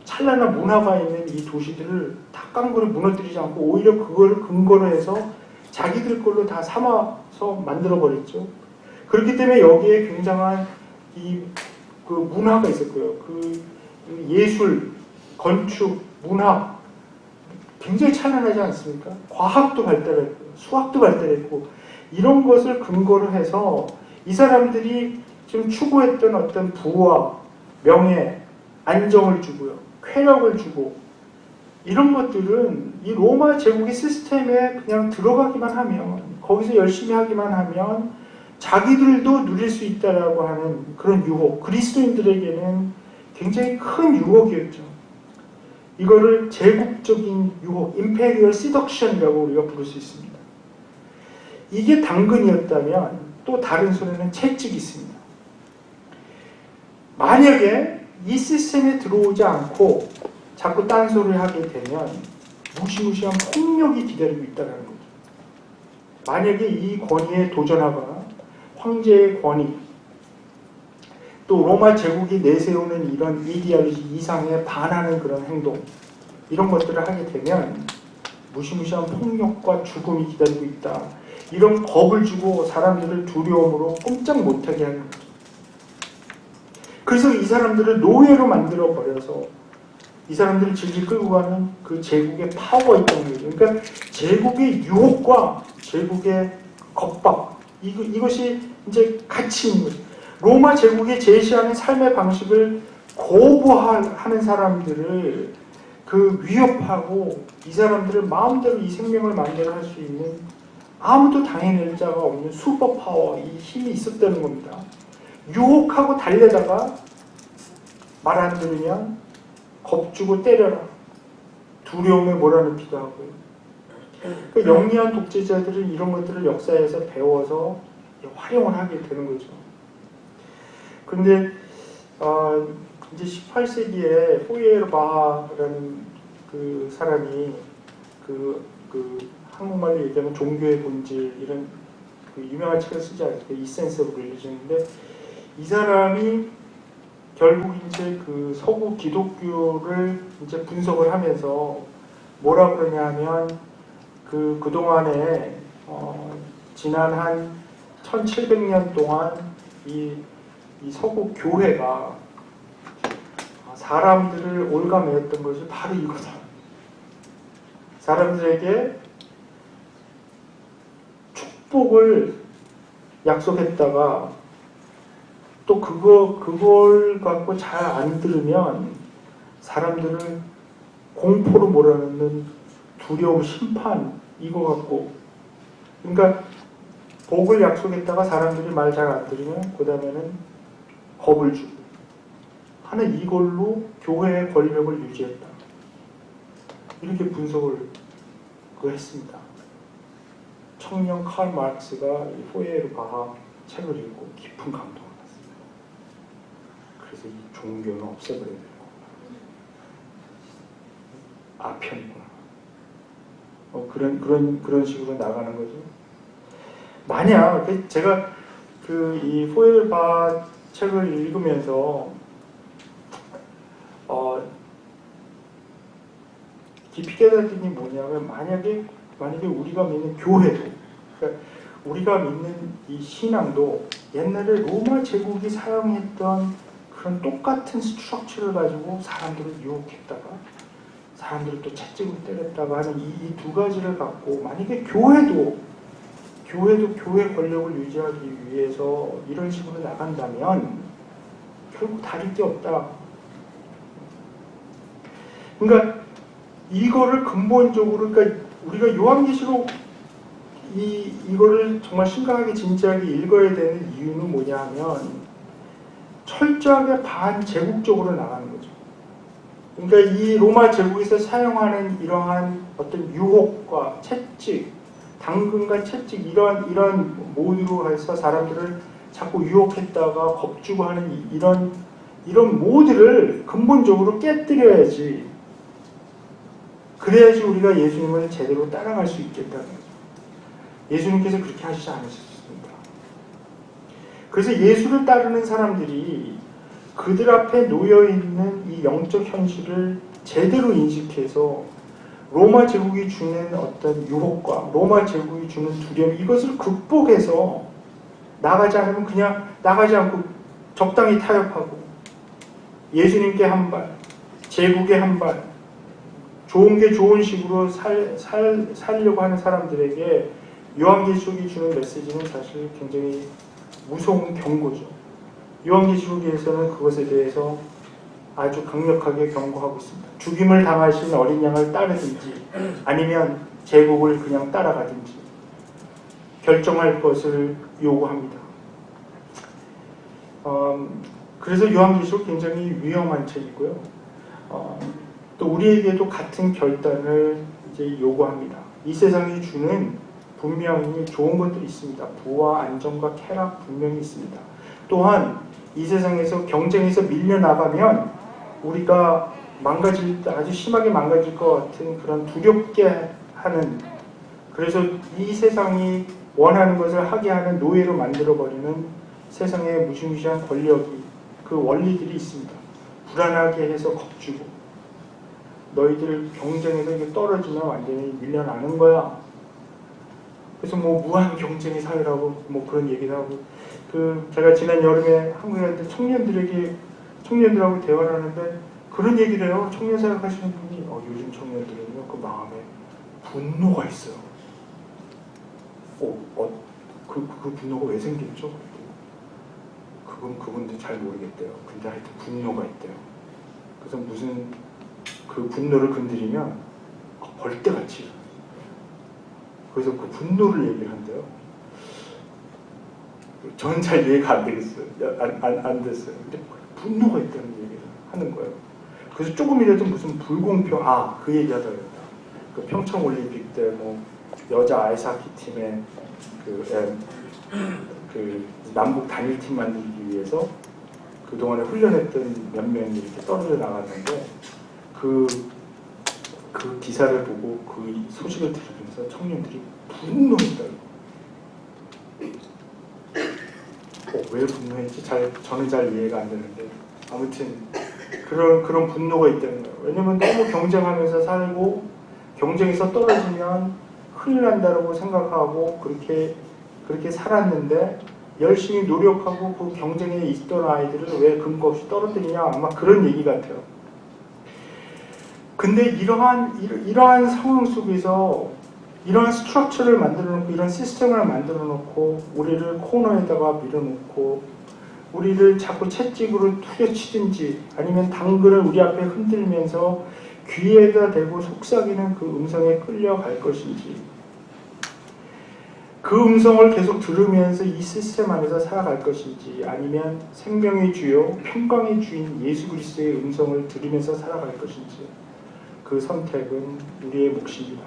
찬란한 문화가 있는 이 도시들을 다 깡그리 무너뜨리지 않고 오히려 그걸 근거로 해서 자기들 걸로 다 삼아서 만들어 버렸죠. 그렇기 때문에 여기에 굉장한 그 문화가 있었고요. 그 예술, 건축, 문학 굉장히 찬란하지 않습니까? 과학도 발달했고 수학도 발달했고 이런 것을 근거로 해서 이 사람들이 지금 추구했던 어떤 부와 명예, 안정을 주고요, 쾌락을 주고 이런 것들은 이 로마 제국의 시스템에 그냥 들어가기만 하면, 거기서 열심히 하기만 하면 자기들도 누릴 수 있다라고 하는 그런 유혹, 그리스도인들에게는 굉장히 큰 유혹이었죠. 이거를 제국적인 유혹, imperial seduction이라고 우리가 부를 수 있습니다. 이게 당근이었다면 또 다른 손에는 채찍이 있습니다. 만약에 이 시스템에 들어오지 않고 자꾸 딴소리를 하게 되면 무시무시한 폭력이 기다리고 있다는 거죠. 만약에 이 권위에 도전하거나 황제의 권위, 또 로마 제국이 내세우는 이런 이데올로지 이상에 반하는 그런 행동, 이런 것들을 하게 되면 무시무시한 폭력과 죽음이 기다리고 있다. 이런 겁을 주고 사람들을 두려움으로 꼼짝 못하게 하는 거죠. 그래서 이 사람들을 노예로 만들어 버려서 이 사람들을 질질 끌고 가는 그 제국의 파워가 있다는 거죠. 그러니까 제국의 유혹과 제국의 겁박, 이것이 이제 같이 있는 거죠. 로마 제국이 제시하는 삶의 방식을 거부하는 사람들을 위협하고 이 사람들을 마음대로 이 생명을 만들어 할 수 있는 아무도 당해낼 자가 없는 슈퍼파워, 이 힘이 있었다는 겁니다. 유혹하고 달래다가 말 안 들으면 겁주고 때려라, 두려움에 몰아넣기도 하고요. 그 영리한 독재자들은 이런 것들을 역사에서 배워서 활용을 하게 되는 거죠. 그런데 이제 18세기에 포이에르바라는 그 사람이 그 한국말로 얘기하면 종교의 본질, 이런 그 유명한 책을 쓰지 않습니까? 이센스 오브 릴리전인데, 이 사람이 결국 이제 그 서구 기독교를 이제 분석을 하면서 뭐라 그러냐면 그동안에 지난 한 1700년 동안 이 서구 교회가 사람들을 올가매었던 것이 바로 이거다. 사람들에게 축복을 약속했다가 또 그걸 갖고 잘 안 들으면 사람들을 공포로 몰아넣는 두려움, 심판 이거 갖고, 그러니까 복을 약속했다가 사람들이 말 잘 안 들으면 그 다음에는 겁을 주고 하는 이걸로 교회의 권력을 유지했다. 이렇게 분석을 했습니다. 청년 칼 마르크스가 이 포에르바하 책을 읽고 깊은 감동을 받습니다. 그래서 이 종교는 없애버려야 되는 거구나. 아편이구나. 그런 식으로 나가는 거죠. 만약 제가 이 포에르바하 책을 읽으면서 깊이 깨달은 게 뭐냐면 만약에 우리가 믿는 교회도, 그러니까 우리가 믿는 이 신앙도 옛날에 로마 제국이 사용했던 그런 똑같은 스트럭처를 가지고 사람들을 유혹했다가 사람들을 또 채찍으로 때렸다가 하는 이 두 가지를 갖고 만약에 교회도 교회 권력을 유지하기 위해서 이런 식으로 나간다면 결국 다를 게 없다. 그러니까 이거를 근본적으로, 그러니까 우리가 요한계시록 이거를 정말 심각하게 진지하게 읽어야 되는 이유는 뭐냐 하면 철저하게 반제국적으로 나가는 거죠. 그러니까 이 로마 제국에서 사용하는 이러한 어떤 유혹과 채찍, 당근과 채찍 이런 모드로 해서 사람들을 자꾸 유혹했다가 겁주고 하는 이런 모드를 근본적으로 깨뜨려야지. 그래야지 우리가 예수님을 제대로 따라갈 수 있겠다는 거죠. 예수님께서 그렇게 하시지 않으셨습니다. 그래서 예수를 따르는 사람들이 그들 앞에 놓여있는 이 영적 현실을 제대로 인식해서 로마 제국이 주는 어떤 유혹과 로마 제국이 주는 두려움, 이것을 극복해서 나가지 않으면 그냥 나가지 않고 적당히 타협하고 예수님께 한 발, 제국에 한 발, 좋은 게 좋은 식으로 살려고 하는 사람들에게 요한계시록이 주는 메시지는 사실 굉장히 무서운 경고죠. 요한계시록에서는 그것에 대해서 아주 강력하게 경고하고 있습니다. 죽임을 당하신 어린 양을 따르든지 아니면 제국을 그냥 따라가든지 결정할 것을 요구합니다. 그래서 요한계시록 굉장히 위험한 책이고요. 또 우리에게도 같은 결단을 이제 요구합니다. 이 세상이 주는 분명히 좋은 것들이 있습니다. 부와 안정과 쾌락 분명히 있습니다. 또한 이 세상에서 경쟁에서 밀려나가면 우리가 아주 심하게 망가질 것 같은 그런 두렵게 하는, 그래서 이 세상이 원하는 것을 하게 하는 노예로 만들어버리는 세상의 무시무시한 권력이, 그 원리들이 있습니다. 불안하게 해서 겁주고 너희들 경쟁에서 이게 떨어지면 완전히 밀려나는 거야. 그래서 뭐 무한 경쟁의 사회라고 뭐 그런 얘기도 하고, 제가 지난 여름에 한국에 갈 때 청년들하고 대화를 하는데 그런 얘기를 해요. 청년 생각하시는 분이 요즘 청년들은요 그 마음에 분노가 있어요. 그 분노가 왜 생겼죠? 그분도 잘 모르겠대요. 근데 하여튼 분노가 있대요. 그래서 무슨 그 분노를 건드리면 벌떼같이, 그래서 그 분노를 얘기를 한대요. 저는 잘 이해가 안 되겠어요. 안 됐어요. 근데 분노가 있다는 얘기를 하는 거예요. 그래서 조금이라도 무슨 불공평, 그 얘기 하다 그랬다. 그 평창 올림픽 때 뭐 여자 아이스하키 팀의 그 남북 단일팀 만들기 위해서 그동안에 훈련했던 몇 명이 이렇게 떨어져 나갔는데 그 기사를 보고 그 소식을 들으면서 청년들이 분노했다고. 왜 분노했지? 저는 잘 이해가 안 되는데 아무튼 그런 분노가 있다는 거예요. 왜냐면 너무 경쟁하면서 살고 경쟁에서 떨어지면 큰일 난다고 생각하고 그렇게 살았는데 열심히 노력하고 그 경쟁에 있던 아이들을 왜 근거 없이 떨어뜨리냐, 아마 그런 얘기 같아요. 근데 이러한 상황 속에서 이러한 스트럭처를 만들어 놓고 이런 시스템을 만들어 놓고 우리를 코너에다가 밀어놓고 우리를 자꾸 채찍으로 후려치든지 아니면 당근을 우리 앞에 흔들면서 귀에다 대고 속삭이는 그 음성에 끌려갈 것인지, 그 음성을 계속 들으면서 이 시스템 안에서 살아갈 것인지, 아니면 생명의 주요 평강의 주인 예수 그리스도의 음성을 들으면서 살아갈 것인지, 그 선택은 우리의 몫입니다.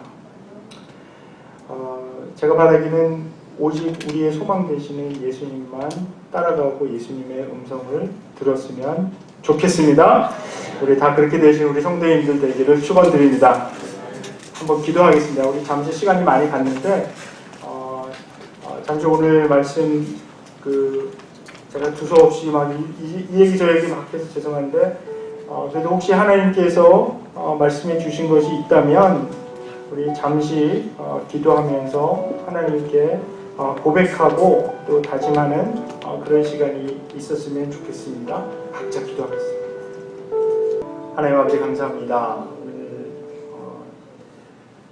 제가 바라기는 오직 우리의 소망 되시는 예수님만 따라가고 예수님의 음성을 들었으면 좋겠습니다. 우리 다 그렇게 되신 우리 성도님들 되기를 축원드립니다. 한번 기도하겠습니다. 우리 잠시 시간이 많이 갔는데 잠시 오늘 말씀 제가 두서없이 막 이 얘기 저 얘기 막 해서 죄송한데 그래도 혹시 하나님께서 말씀해 주신 것이 있다면 우리 잠시 기도하면서 하나님께 고백하고 또 다짐하는 그런 시간이 있었으면 좋겠습니다. 각자 기도하겠습니다. 하나님 아버지 감사합니다. 오늘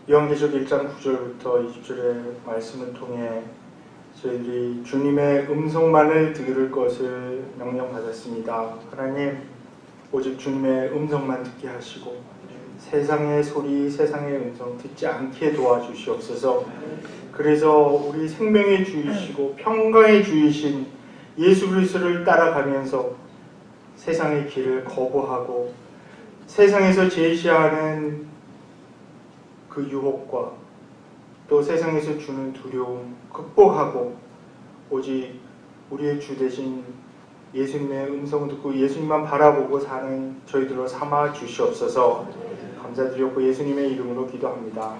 요한계시록 1장 9절부터 20절의 말씀을 통해 저희들이 주님의 음성만을 들을 것을 명령받았습니다. 하나님, 오직 주님의 음성만 듣게 하시고 세상의 소리, 세상의 음성 듣지 않게 도와주시옵소서. 그래서 우리 생명의 주이시고 평강의 주이신 예수 그리스도를 따라가면서 세상의 길을 거부하고 세상에서 제시하는 그 유혹과 또 세상에서 주는 두려움 극복하고 오직 우리의 주 되신 예수님의 음성을 듣고 예수님만 바라보고 사는 저희들로 삼아 주시옵소서. 감사드렸고 예수님의 이름으로 기도합니다.